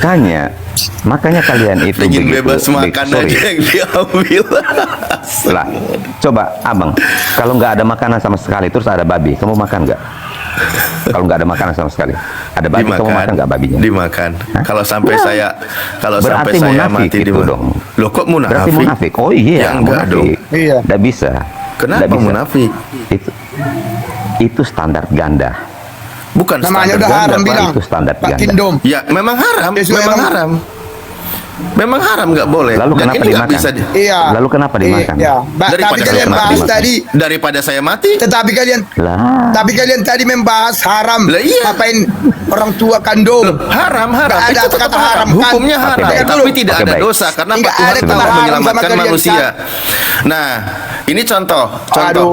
[SPEAKER 7] Makanya kalian itu
[SPEAKER 6] Ingin
[SPEAKER 7] begitu
[SPEAKER 6] bebas makan
[SPEAKER 7] sorry.
[SPEAKER 6] aja yang diambil.
[SPEAKER 7] Lah, coba abang, kalau nggak ada makanan sama sekali terus ada babi, kamu makan nggak? Kalau nggak ada makanan sama sekali, ada babi, kamu makan nggak babinya?
[SPEAKER 6] Dimakan. Kalau sampai saya
[SPEAKER 7] Berarti munafik
[SPEAKER 6] mati
[SPEAKER 7] itu dong.
[SPEAKER 6] Loh kok munafik?
[SPEAKER 7] Berarti munafik. Oh iya,
[SPEAKER 6] Ya, enggak
[SPEAKER 7] munafik.
[SPEAKER 6] dong.
[SPEAKER 5] Iya.
[SPEAKER 7] Nggak bisa.
[SPEAKER 6] Kenapa
[SPEAKER 7] Nggak bisa.
[SPEAKER 6] munafik?
[SPEAKER 7] Itu standar ganda.
[SPEAKER 6] Bukan
[SPEAKER 5] Namanya
[SPEAKER 6] standar
[SPEAKER 5] udah
[SPEAKER 6] ganda,
[SPEAKER 5] haram
[SPEAKER 6] Pak.
[SPEAKER 5] bilang.
[SPEAKER 7] Itu standar
[SPEAKER 5] Pak
[SPEAKER 7] ganda.
[SPEAKER 5] Kindom.
[SPEAKER 6] Ya memang haram,
[SPEAKER 5] Ya, sudah
[SPEAKER 6] memang
[SPEAKER 5] emang-
[SPEAKER 6] haram. Memang haram nggak boleh.
[SPEAKER 7] Lalu
[SPEAKER 6] Dan
[SPEAKER 7] kenapa
[SPEAKER 6] ini nggak
[SPEAKER 7] dimakan?
[SPEAKER 6] bisa
[SPEAKER 5] Iya.
[SPEAKER 7] Lalu kenapa dimakan?
[SPEAKER 5] Iya. Tapi
[SPEAKER 6] Daripada
[SPEAKER 5] kalian
[SPEAKER 6] saya
[SPEAKER 5] bahas
[SPEAKER 7] mati.
[SPEAKER 5] tadi,
[SPEAKER 6] daripada saya mati.
[SPEAKER 5] tetapi kalian tadi membahas haram.
[SPEAKER 6] Lah, iya.
[SPEAKER 5] Ngapain orang tua kandung?
[SPEAKER 6] Haram.
[SPEAKER 5] Nggak ada
[SPEAKER 6] Itu tetap
[SPEAKER 5] kata haram, kan?
[SPEAKER 6] Hukumnya
[SPEAKER 7] Oke,
[SPEAKER 6] haram,
[SPEAKER 7] baik.
[SPEAKER 6] tapi tidak
[SPEAKER 7] Oke,
[SPEAKER 6] ada
[SPEAKER 7] baik.
[SPEAKER 6] dosa karena
[SPEAKER 5] Nggak
[SPEAKER 6] Tuhan
[SPEAKER 5] ada kata
[SPEAKER 6] telah
[SPEAKER 5] haram sama
[SPEAKER 6] menyelamatkan
[SPEAKER 5] kalian,
[SPEAKER 6] manusia. Nah, ini contoh
[SPEAKER 5] Aduh.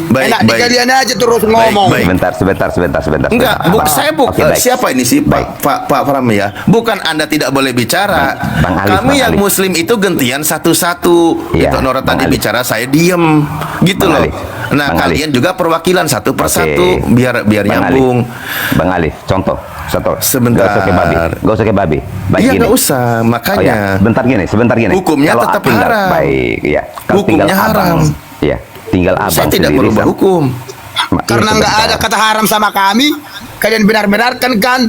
[SPEAKER 6] baik.
[SPEAKER 5] Enak di kalian aja terus ngomong.
[SPEAKER 6] baik.
[SPEAKER 7] Sebentar.
[SPEAKER 6] Enggak, saya
[SPEAKER 7] Oke, baik.
[SPEAKER 6] siapa ini sih
[SPEAKER 7] Baik.
[SPEAKER 6] Pak Pram ya? Bukan Anda tidak boleh bicara.
[SPEAKER 7] Bang Alif,
[SPEAKER 6] Kami
[SPEAKER 7] Bang
[SPEAKER 6] yang
[SPEAKER 7] Alif.
[SPEAKER 6] Muslim itu gantian satu-satu.
[SPEAKER 7] Iya,
[SPEAKER 6] Gitu, Nora
[SPEAKER 7] Bang
[SPEAKER 6] tadi
[SPEAKER 7] Alif.
[SPEAKER 6] bicara, saya diem. Gitu
[SPEAKER 7] Bang
[SPEAKER 6] loh.
[SPEAKER 7] Alif.
[SPEAKER 6] Nah,
[SPEAKER 7] Bang
[SPEAKER 6] kalian juga perwakilan satu persatu
[SPEAKER 7] Oke.
[SPEAKER 6] biar
[SPEAKER 7] Bang
[SPEAKER 6] nyambung.
[SPEAKER 7] Alif. Bang Alif, contoh.
[SPEAKER 6] Sebentar.
[SPEAKER 7] Gak usah kayak babi. Baik
[SPEAKER 6] Iya,
[SPEAKER 7] gini.
[SPEAKER 6] nggak usah, makanya.
[SPEAKER 7] Sebentar gini.
[SPEAKER 6] Hukumnya
[SPEAKER 7] Kalau
[SPEAKER 6] tetap
[SPEAKER 7] tinggal,
[SPEAKER 6] haram.
[SPEAKER 7] Baik, ya. Kalau
[SPEAKER 6] Hukumnya
[SPEAKER 7] tinggal abang,
[SPEAKER 6] haram.
[SPEAKER 7] ya. Tinggal abang
[SPEAKER 6] Saya tidak
[SPEAKER 7] sendiri,
[SPEAKER 6] merubah
[SPEAKER 7] Sam.
[SPEAKER 6] hukum.
[SPEAKER 5] Karena
[SPEAKER 7] Iya,
[SPEAKER 5] nggak ada kata haram sama kami, kalian benar-benarkan kan?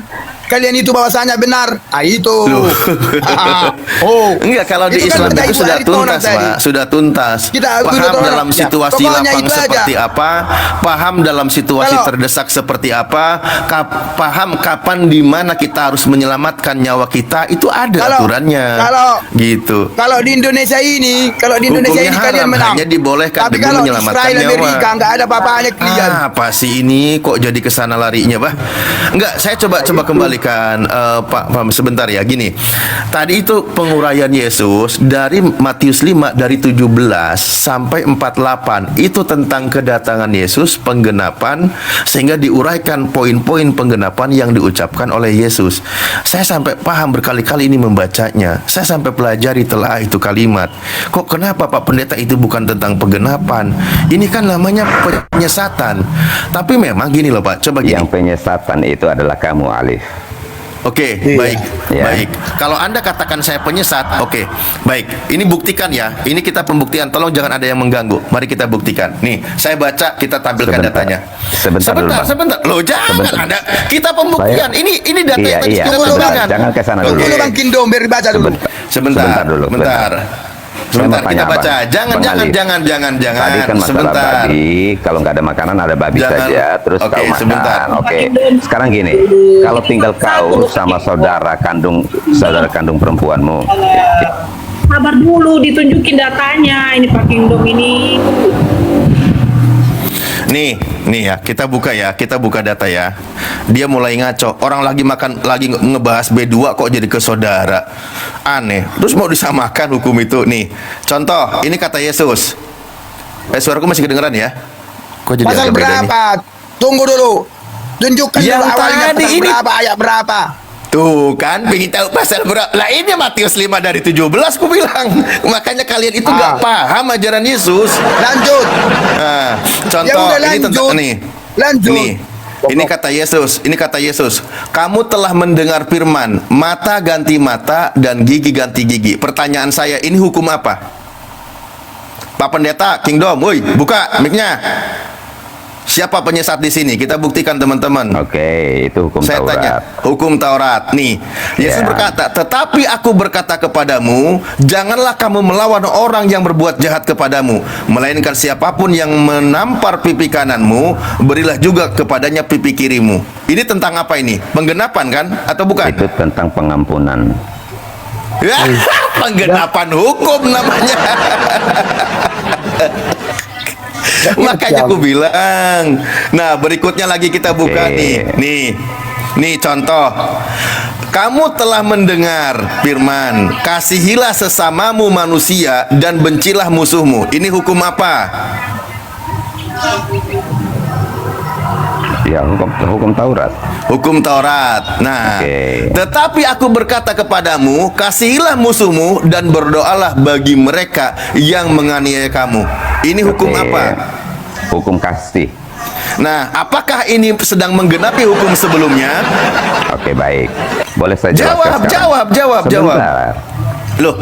[SPEAKER 5] Kalian itu bahwasanya benar. Ah itu.
[SPEAKER 6] Loh.
[SPEAKER 5] Oh.
[SPEAKER 6] Enggak, kalau di
[SPEAKER 5] Itu kan
[SPEAKER 6] Islam
[SPEAKER 5] kata
[SPEAKER 6] itu
[SPEAKER 5] Ibu
[SPEAKER 6] sudah
[SPEAKER 5] Aritonang
[SPEAKER 6] tuntas,
[SPEAKER 5] tadi.
[SPEAKER 6] Pak. Sudah tuntas.
[SPEAKER 5] Kita
[SPEAKER 6] Paham
[SPEAKER 5] duduk orang.
[SPEAKER 6] dalam
[SPEAKER 5] Ya,
[SPEAKER 6] situasi
[SPEAKER 5] pokoknya
[SPEAKER 6] lapang
[SPEAKER 5] itu aja.
[SPEAKER 6] seperti apa, paham dalam situasi
[SPEAKER 5] Kalau-
[SPEAKER 6] terdesak seperti apa, paham kapan di mana kita harus menyelamatkan nyawa kita, itu ada aturannya. Gitu.
[SPEAKER 5] Kalau di Indonesia ini,
[SPEAKER 6] Hukumnya
[SPEAKER 5] kalian
[SPEAKER 6] haram,
[SPEAKER 5] menang.
[SPEAKER 6] hanya dibolehkan
[SPEAKER 5] Tapi
[SPEAKER 6] demi
[SPEAKER 5] kalau
[SPEAKER 6] menyelamatkan
[SPEAKER 5] Israel
[SPEAKER 6] nyawa.
[SPEAKER 5] Amerika nggak ada apa-apanya kalian.
[SPEAKER 6] Apa sih ini kok jadi kesana larinya, Bah? Enggak, saya coba kembali sampaikan Pak sebentar ya, gini. Tadi itu penguraian Yesus dari Matius 5 dari 17 sampai 48 itu tentang kedatangan Yesus, penggenapan, sehingga diuraikan poin-poin penggenapan yang diucapkan oleh Yesus. Saya sampai paham berkali-kali ini membacanya. Saya sampai pelajari telah itu kalimat. Kok kenapa Pak Pendeta itu bukan tentang penggenapan? Ini kan namanya penyesatan. Tapi memang gini loh Pak, coba gini.
[SPEAKER 7] Yang penyesatan itu adalah kamu, Alif.
[SPEAKER 6] Oke, baik,
[SPEAKER 7] Ya.
[SPEAKER 6] baik. Kalau Anda katakan saya penyesat, oke, baik. Ini buktikan ya. Ini kita pembuktian. Tolong jangan ada yang mengganggu. Mari kita buktikan. Nih, saya baca, kita tampilkan datanya.
[SPEAKER 7] Sebentar dulu, Pak.
[SPEAKER 6] Sebentar. Loh, jangan
[SPEAKER 7] Sebentar.
[SPEAKER 6] ada. Kita pembuktian. Ini data
[SPEAKER 7] Iya,
[SPEAKER 6] yang tadi
[SPEAKER 7] iya.
[SPEAKER 6] kita
[SPEAKER 7] Sebentar.
[SPEAKER 6] tampilkan.
[SPEAKER 7] Jangan ke sana dulu.
[SPEAKER 5] Dulu Bang Kindo, biar dibaca dulu.
[SPEAKER 6] Sebentar
[SPEAKER 7] dulu.
[SPEAKER 6] Sebentar,
[SPEAKER 7] Saya
[SPEAKER 6] kita
[SPEAKER 7] mau
[SPEAKER 6] baca.
[SPEAKER 7] tanya, Abang.
[SPEAKER 6] Jangan.
[SPEAKER 7] Tadi kan masalah
[SPEAKER 6] Sebentar.
[SPEAKER 7] babi, kalau nggak ada makanan ada babi
[SPEAKER 6] Jangan.
[SPEAKER 7] saja, terus
[SPEAKER 6] Oke,
[SPEAKER 7] kau makan.
[SPEAKER 6] sebentar.
[SPEAKER 7] Oke. Sekarang gini, kalau tinggal kau sama saudara kandung perempuanmu,
[SPEAKER 9] Sabar dulu, ditunjukin datanya. Ini Pak Kingdom ini.
[SPEAKER 6] Nih ya, kita buka data ya. Dia mulai ngaco. Orang lagi ngebahas B2 kok jadi ke saudara. Aneh. Terus mau disamakan hukum itu. Nih, contoh, ini kata Yesus. Suaraku masih kedengeran ya? Kok jadi
[SPEAKER 5] Pasal
[SPEAKER 6] agak beda nih?
[SPEAKER 5] berapa? Tunggu dulu. Tunjukkan
[SPEAKER 6] Yang
[SPEAKER 5] dulu awalnya
[SPEAKER 6] tadi
[SPEAKER 5] pasal
[SPEAKER 6] ini-
[SPEAKER 5] berapa, ayat berapa.
[SPEAKER 6] Tuh kan, pengen tahu pasal berapa? Lah ini Matius 5 dari 17 ku bilang. Makanya kalian itu nggak paham ajaran Yesus.
[SPEAKER 5] Lanjut.
[SPEAKER 6] Nah, contoh
[SPEAKER 5] Ya udah,
[SPEAKER 6] ini tentang
[SPEAKER 5] lanjut.
[SPEAKER 6] nih.
[SPEAKER 5] Lanjut.
[SPEAKER 6] Ini kata Yesus. Kamu telah mendengar firman, mata ganti mata dan gigi ganti gigi. Pertanyaan saya, ini hukum apa? Pak Pendeta, Kingdom, woi, buka mic-nya. Siapa penyesat di sini? Kita buktikan teman-teman.
[SPEAKER 7] oke, itu hukum
[SPEAKER 6] Saya
[SPEAKER 7] Taurat.
[SPEAKER 6] tanya, hukum Taurat. Nih, Yesus
[SPEAKER 7] Ya.
[SPEAKER 6] berkata, tetapi aku berkata kepadamu, janganlah kamu melawan orang yang berbuat jahat kepadamu, melainkan siapapun yang menampar pipi kananmu, berilah juga kepadanya pipi kirimu. Ini tentang apa ini? Penggenapan kan? Atau bukan?
[SPEAKER 7] Itu tentang pengampunan.
[SPEAKER 6] Ya, penggenapan hukum namanya. Makanya aku bilang. Nah, berikutnya lagi kita buka
[SPEAKER 7] Oke.
[SPEAKER 6] Nih contoh. Kamu telah mendengar firman, kasihilah sesamamu manusia dan bencilah musuhmu. Ini hukum apa?
[SPEAKER 7] Ya, hukum Taurat.
[SPEAKER 6] Hukum Taurat. Nah,
[SPEAKER 7] Oke.
[SPEAKER 6] tetapi aku berkata kepadamu, kasihilah musuhmu dan berdoalah bagi mereka yang menganiaya kamu. Ini hukum
[SPEAKER 7] Oke.
[SPEAKER 6] apa?
[SPEAKER 7] Hukum kasih.
[SPEAKER 6] Nah, apakah ini sedang menggenapi hukum sebelumnya?
[SPEAKER 7] Oke, baik. Boleh saya jelaskan
[SPEAKER 6] Jawab,
[SPEAKER 7] sekarang?
[SPEAKER 6] jawab.
[SPEAKER 7] Sebentar.
[SPEAKER 6] Loh,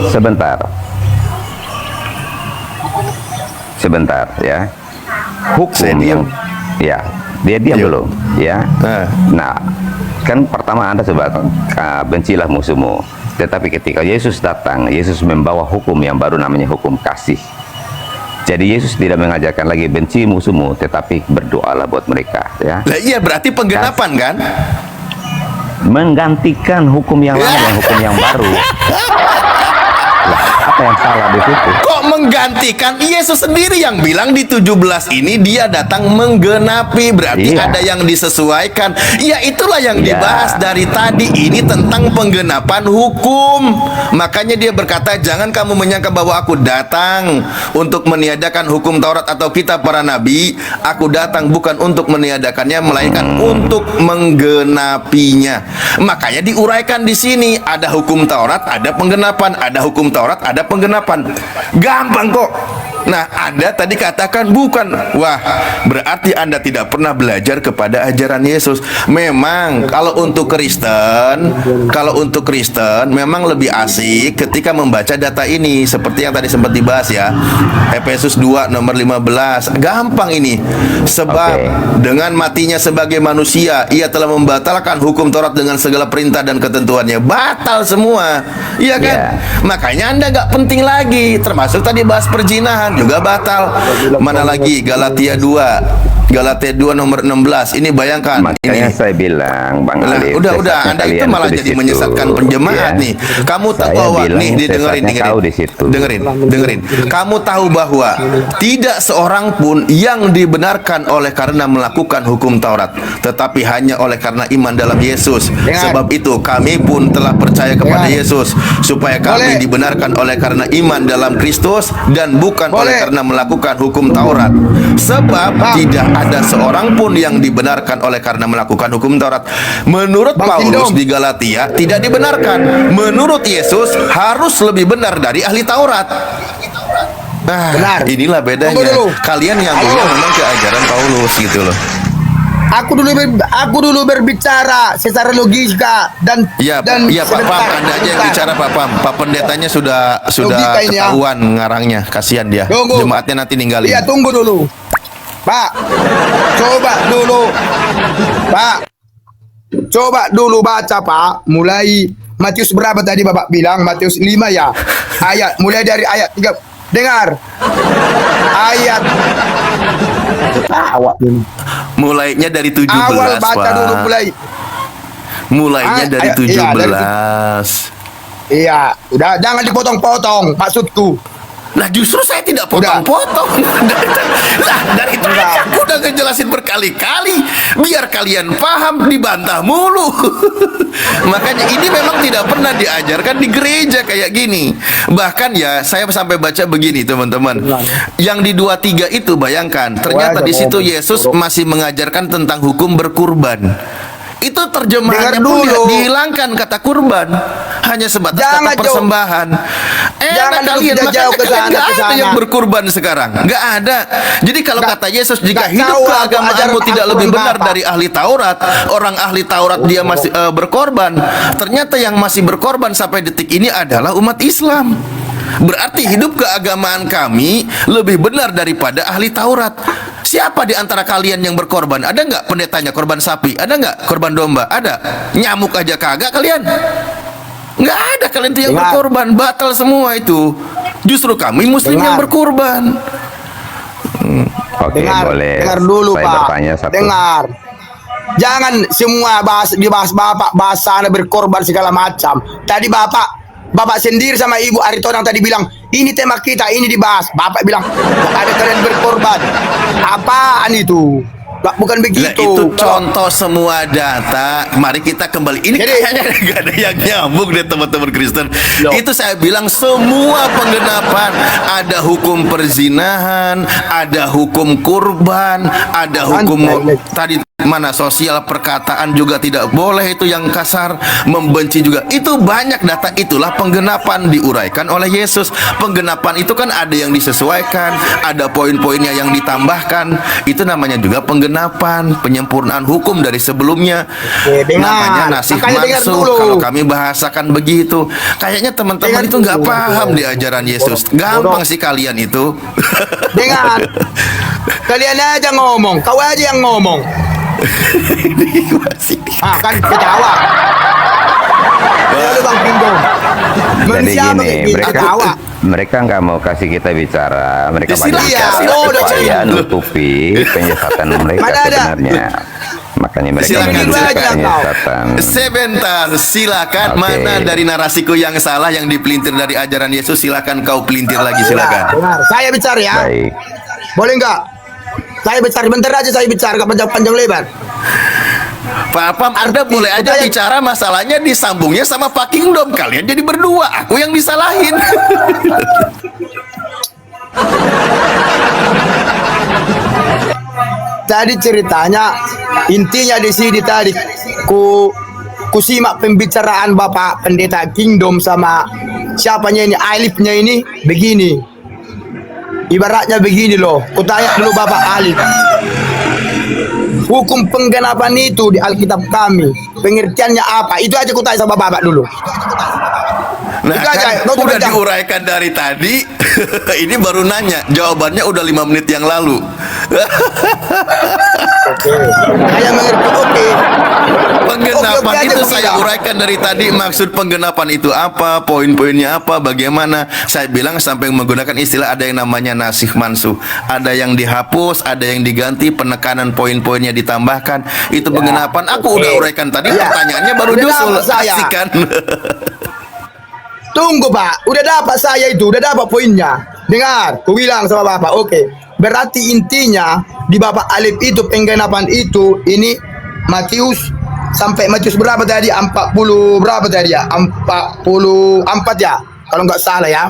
[SPEAKER 7] Sebentar ya. Hukum
[SPEAKER 6] Saya diam.
[SPEAKER 7] ya, dia diam
[SPEAKER 6] Yuk.
[SPEAKER 7] dulu ya.
[SPEAKER 6] Nah.
[SPEAKER 7] Nah, kan pertama Anda sebut bencilah musuhmu. Tetapi ketika Yesus datang, Yesus membawa hukum yang baru namanya hukum kasih. Jadi Yesus tidak mengajarkan lagi benci musuhmu, tetapi berdoalah buat mereka ya.
[SPEAKER 6] lah iya berarti penggenapan kan?
[SPEAKER 7] Menggantikan hukum yang lama, hukum yang baru. Lah, apa yang salah di situ?
[SPEAKER 6] Kok menggantikan? Yesus sendiri yang bilang di 17 ini dia datang menggenapi. Berarti
[SPEAKER 7] Iya.
[SPEAKER 6] ada yang disesuaikan. Ya itulah yang
[SPEAKER 7] Iya.
[SPEAKER 6] dibahas dari tadi. Ini tentang penggenapan hukum. Makanya dia berkata, jangan kamu menyangka bahwa aku datang untuk meniadakan hukum Taurat atau kitab para nabi. Aku datang bukan untuk meniadakannya, melainkan untuk menggenapinya. Makanya diuraikan di sini, ada hukum Taurat, ada penggenapan, ada hukum Taurat, ada penggenapan. Gampang kok. Nah, Anda tadi katakan bukan. Wah, berarti Anda tidak pernah belajar kepada ajaran Yesus. Memang kalau untuk Kristen memang lebih asik ketika membaca data ini seperti yang tadi sempat dibahas ya. Efesus 2 nomor 15. Gampang ini. Sebab dengan matinya sebagai manusia, ia telah membatalkan hukum Taurat dengan segala perintah dan ketentuannya. Batal semua. Iya kan?
[SPEAKER 7] Yeah.
[SPEAKER 6] Makanya Anda nggak penting lagi. Termasuk tadi bahas perzinahan. iman juga batal. Mana lagi Galatia 2 nomor 16. Ini bayangkan
[SPEAKER 7] Makanya
[SPEAKER 6] ini.
[SPEAKER 7] saya bilang Bang
[SPEAKER 6] Lah,
[SPEAKER 7] Ali,
[SPEAKER 6] udah
[SPEAKER 7] sesatnya
[SPEAKER 6] Anda itu
[SPEAKER 7] kalian
[SPEAKER 6] malah
[SPEAKER 7] di
[SPEAKER 6] jadi
[SPEAKER 7] situ,
[SPEAKER 6] menyesatkan penjemaat
[SPEAKER 7] ya.
[SPEAKER 6] nih. Kamu tahu
[SPEAKER 7] Saya
[SPEAKER 6] bahwa
[SPEAKER 7] bilang
[SPEAKER 6] nih dengerin
[SPEAKER 7] sesatnya kau di situ.
[SPEAKER 6] dengerin. Kamu tahu bahwa tidak seorang pun yang dibenarkan oleh karena melakukan hukum Taurat, tetapi hanya oleh karena iman dalam Yesus. Sebab itu kami pun telah percaya kepada Yesus supaya kami dibenarkan oleh karena iman dalam Kristus dan bukan oleh karena melakukan hukum Taurat. Sebab tidak ada seorang pun yang dibenarkan oleh karena melakukan hukum Taurat. Menurut Paulus di Galatia tidak dibenarkan. Menurut Yesus harus lebih benar dari ahli Taurat. Inilah bedanya. Kalian yang punya memang ke ajaran Paulus gitu loh.
[SPEAKER 5] Aku dulu berbicara secara logika dan
[SPEAKER 6] Iya, Pak Pam, Anda aja yang bicara Pak Pam. Pak pendetanya sudah
[SPEAKER 5] Logika ini, ya.
[SPEAKER 6] ketahuan ngarangnya, kasihan dia.
[SPEAKER 5] Tunggu.
[SPEAKER 6] Jemaatnya nanti ninggalin.
[SPEAKER 5] Iya, tunggu dulu. Pak, coba dulu baca Pak, mulai Matius berapa tadi Bapak bilang? Matius 5 ya. Ayat mulai dari ayat 3. Dengar. Ayat
[SPEAKER 6] Mulainya dari 17,
[SPEAKER 5] awal baca
[SPEAKER 6] Pak.
[SPEAKER 5] dulu mulai.
[SPEAKER 6] Mulainya dari
[SPEAKER 5] Iya,
[SPEAKER 6] 17.
[SPEAKER 5] Iya, udah jangan dipotong-potong maksudku.
[SPEAKER 6] Lah justru saya tidak potong-potong. Lah dari tadi aku udah ngejelasin berkali-kali biar kalian paham, dibantah mulu. Makanya ini memang tidak pernah diajarkan di gereja kayak gini. Bahkan ya saya sampai baca begini teman-teman. Yang di 23 itu bayangkan, ternyata di situ Yesus masih mengajarkan tentang hukum berkurban. Itu terjemahannya pun dihilangkan kata kurban, hanya sebatas kata persembahan.
[SPEAKER 5] Jangan
[SPEAKER 6] Kalian
[SPEAKER 5] jauh ke sana,
[SPEAKER 6] nggak ada yang berkurban sekarang, nggak ada. Jadi kalau kata Yesus, jika hidup keagamaanmu tidak lebih benar dari ahli Taurat, orang ahli Taurat dia masih berkorban. Ternyata yang masih berkorban sampai detik ini adalah umat Islam. Berarti hidup keagamaan kami lebih benar daripada ahli Taurat. Siapa di antara kalian yang berkorban? Ada nggak pendetanya korban sapi? Ada nggak korban domba? Ada. Nyamuk aja kagak kalian? Nggak ada kalian tuh yang berkorban. Batal semua itu. Justru kami muslim yang berkorban.
[SPEAKER 7] Oke, boleh.
[SPEAKER 5] Dengar dulu
[SPEAKER 7] saya
[SPEAKER 5] Pak.
[SPEAKER 7] bertanya satu.
[SPEAKER 5] Dengar. Jangan semua dibahas Bapak bahasa berkorban segala macam. Tadi Bapak sendiri sama Ibu Aritonang tadi bilang, ini tema kita, ini dibahas. Bapak bilang, ada kalian berkorban. Apaan itu? Bukan begitu.
[SPEAKER 6] Nah, itu contoh semua data. Mari kita kembali. Ini kayaknya nggak ada yang nyambung deh teman-teman Kristen. Itu saya bilang semua penggenapan. Ada hukum perzinahan, ada hukum kurban, ada hukum tadi mana sosial perkataan juga tidak boleh, itu yang kasar, membenci juga. Itu banyak data, itulah penggenapan diuraikan oleh Yesus. Penggenapan itu kan ada yang disesuaikan, ada poin-poinnya yang ditambahkan. Itu namanya juga penggenapan, penyempurnaan hukum dari sebelumnya. Namanya nasih mansuh kalau kami bahasakan begitu. Kayaknya teman-teman itu nggak paham di ajaran Yesus. Gampang sih kalian itu.
[SPEAKER 5] Dengar, kalian aja ngomong, kau aja yang ngomong. Kan ketawa. Lalu Bang Pinggong.
[SPEAKER 7] Jadi gini, mereka nggak mau kasih kita bicara, mereka banyak supaya nutupi penyesatan mereka sebenarnya. Makanya mereka menunjukkan penyesatan.
[SPEAKER 6] Sebentar, silakan. Mana dari narasiku yang salah yang dipelintir dari ajaran Yesus? Silakan kau pelintir lagi, silakan.
[SPEAKER 5] Saya bicara ya.
[SPEAKER 7] Baik.
[SPEAKER 5] Boleh nggak? Saya bicara bentar aja, saya bicara nggak panjang lebar.
[SPEAKER 6] Pak Pam, Anda boleh aja bicara, masalahnya disambungnya sama Pak Kingdom. Kalian jadi berdua, aku yang disalahin.
[SPEAKER 5] Tadi ceritanya, intinya di sini tadi ku simak pembicaraan Bapak Pendeta Kingdom sama siapanya ini, Alifnya ini begini. Ibaratnya begini loh, kutanya dulu Bapak Alif. Hukum penggenapan itu di Alkitab kami, pengertiannya apa? Itu aja kutanya sama Bapak dulu.
[SPEAKER 6] Nah, kan udah diuraikan dari tadi. Ini baru nanya, jawabannya udah 5 menit yang lalu.
[SPEAKER 5] Saya mengerti, oke.
[SPEAKER 6] Penggenapan itu saya uraikan uraikan dari tadi maksud penggenapan itu apa, poin-poinnya apa, bagaimana. Saya bilang sampai menggunakan istilah ada yang namanya nasih mansuh, ada yang dihapus, ada yang diganti, penekanan poin-poinnya ditambahkan. Itu penggenapan. Aku udah uraikan tadi. Pertanyaannya baru
[SPEAKER 5] Udah
[SPEAKER 6] nyusul.
[SPEAKER 5] dapat saya.
[SPEAKER 6] Asik kan?
[SPEAKER 5] Tunggu Pak, udah dapat saya itu, udah dapat poinnya. Dengar, ku bilang sama Bapak, oke. Berarti intinya di Bapak Alif itu penggenapan itu ini Matius sampai Matius berapa tadi? 40 berapa tadi ya? 44 ya, kalau nggak salah ya.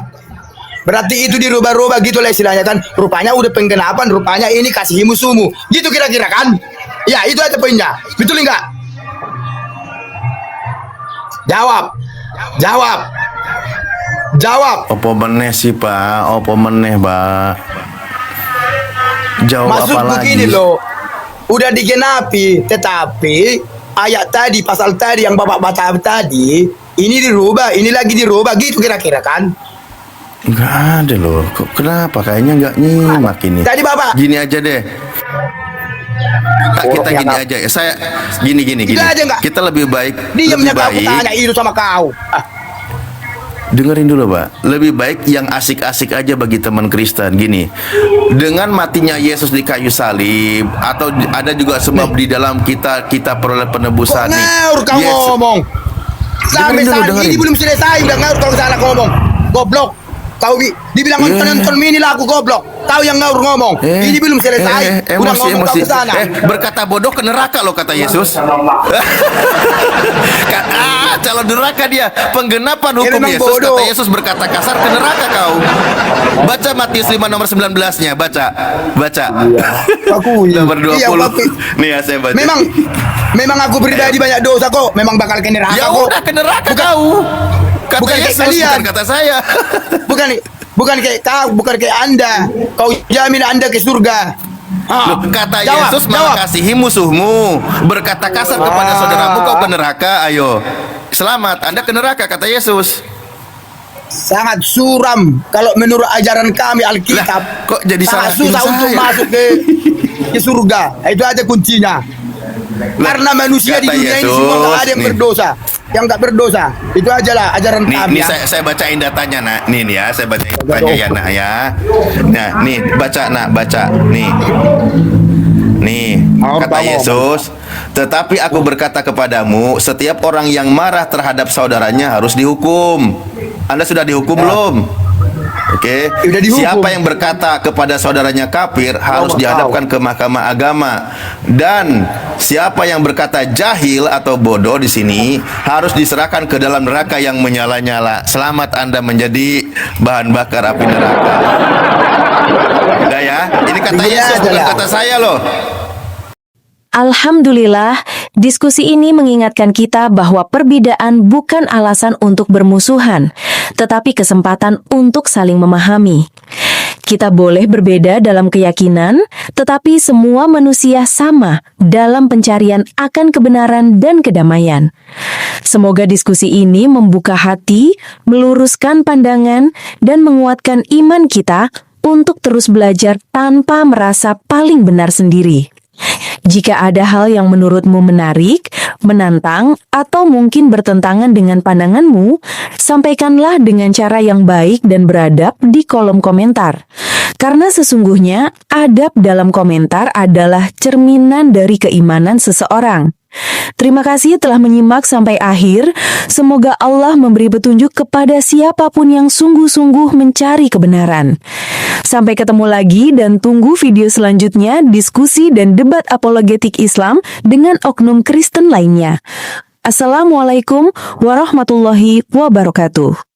[SPEAKER 5] Berarti itu dirubah-rubah gitu lah istilahnya kan. Rupanya udah penggenapan, rupanya ini kasih musuhmu. Gitu kira-kira kan? Ya, itu aja poinnya. Betul enggak? Jawab. Jawab. Jawab.
[SPEAKER 6] Opo meneh sih Pak, opo meneh Pak. Jawab
[SPEAKER 5] Maksud
[SPEAKER 6] apa lagi?
[SPEAKER 5] begini loh, udah digenapi, tetapi ayat tadi, pasal tadi yang Bapak baca tadi, ini dirubah, ini lagi dirubah, gitu kira-kira kan?
[SPEAKER 6] Enggak ada loh. Kok kenapa? Kayaknya enggak nyimak ini.
[SPEAKER 5] Tadi Bapak.
[SPEAKER 6] Gini aja deh. Kak, kita gini aja ya. Saya gini.
[SPEAKER 5] Gitu aja nggak?
[SPEAKER 6] Kita lebih baik.
[SPEAKER 5] Diamnya
[SPEAKER 6] Lebih
[SPEAKER 5] kau aku
[SPEAKER 6] baik.
[SPEAKER 5] tanya itu sama kau.
[SPEAKER 6] Dengerin dulu Pak. Lebih baik yang asik-asik aja bagi teman Kristen. Gini, dengan matinya Yesus di kayu salib, atau ada juga sebab di dalam kita peroleh penebusan nih.
[SPEAKER 5] Ngaur kau ngomong. Sampai
[SPEAKER 6] Dengerin dulu,
[SPEAKER 5] saat ini
[SPEAKER 6] dengerin.
[SPEAKER 5] belum selesai, udah ngaur kalau salah ngomong. Goblok. Kau dibilang nonton mini lah aku goblok. Kau yang ngaur ngomong. Ini belum selesai. Udah ngomong kau ke sana.
[SPEAKER 6] Berkata bodoh ke neraka loh kata Yesus. Calon neraka dia. Penggenapan hukum
[SPEAKER 5] memang
[SPEAKER 6] Yesus.
[SPEAKER 5] bodoh.
[SPEAKER 6] Kata Yesus berkata kasar ke neraka kau. Baca Matius 5 nomor 19-nya. Baca.
[SPEAKER 5] Aku
[SPEAKER 6] Nomor 20.
[SPEAKER 5] iya,
[SPEAKER 6] Nih ya saya baca.
[SPEAKER 5] Memang aku pribadi banyak dosa kok. Memang bakal ke neraka
[SPEAKER 6] Ya
[SPEAKER 5] kok.
[SPEAKER 6] udah ke neraka kau. Kata
[SPEAKER 5] bukan kayak
[SPEAKER 6] Yesus,
[SPEAKER 5] kalian.
[SPEAKER 6] bukan kata saya.
[SPEAKER 5] Bukan kayak kau, bukan kayak Anda. Kau jamin Anda ke surga.
[SPEAKER 6] Loh, kata Yesus malah kasihi musuhmu, berkata kasar kepada saudaramu kau ke neraka. Ayo selamat, Anda ke neraka kata Yesus.
[SPEAKER 5] Sangat suram kalau menurut ajaran kami Alkitab.
[SPEAKER 6] Lah, kok jadi
[SPEAKER 5] sangat
[SPEAKER 6] salahin
[SPEAKER 5] susah
[SPEAKER 6] saya?
[SPEAKER 5] untuk masuk ke surga. Itu aja kuncinya. Karena manusia di
[SPEAKER 6] kata
[SPEAKER 5] dunia ini
[SPEAKER 6] Yesus,
[SPEAKER 5] semua nggak ada yang
[SPEAKER 6] nih.
[SPEAKER 5] berdosa. Yang nggak berdosa. Itu aja lah ajaran kami.
[SPEAKER 6] Nih
[SPEAKER 5] ya.
[SPEAKER 6] saya bacain datanya nak. Nih ya, saya bacain datanya ya nak ya. Nah, nih baca nak, baca. Nih kata Yesus, tetapi aku berkata kepadamu, setiap orang yang marah terhadap saudaranya harus dihukum. Anda sudah dihukum belum? Oke.
[SPEAKER 5] Udah dihukum.
[SPEAKER 6] Siapa yang berkata kepada saudaranya kafir harus dihadapkan ke mahkamah agama. Dan siapa yang berkata jahil atau bodoh di sini harus diserahkan ke dalam neraka yang menyala-nyala. Selamat Anda menjadi bahan bakar api neraka. Udah ya, ini kata Yesus bukan kata saya loh.
[SPEAKER 3] Alhamdulillah, diskusi ini mengingatkan kita bahwa perbedaan bukan alasan untuk bermusuhan, tetapi kesempatan untuk saling memahami. Kita boleh berbeda dalam keyakinan, tetapi semua manusia sama dalam pencarian akan kebenaran dan kedamaian. Semoga diskusi ini membuka hati, meluruskan pandangan, dan menguatkan iman kita untuk terus belajar tanpa merasa paling benar sendiri. Jika ada hal yang menurutmu menarik, menantang, atau mungkin bertentangan dengan pandanganmu, sampaikanlah dengan cara yang baik dan beradab di kolom komentar. Karena sesungguhnya, adab dalam komentar adalah cerminan dari keimanan seseorang. Terima kasih telah menyimak sampai akhir. Semoga Allah memberi petunjuk kepada siapapun yang sungguh-sungguh mencari kebenaran. Sampai ketemu lagi dan tunggu video selanjutnya diskusi dan debat apologetik Islam dengan oknum Kristen lainnya. Assalamualaikum warahmatullahi wabarakatuh.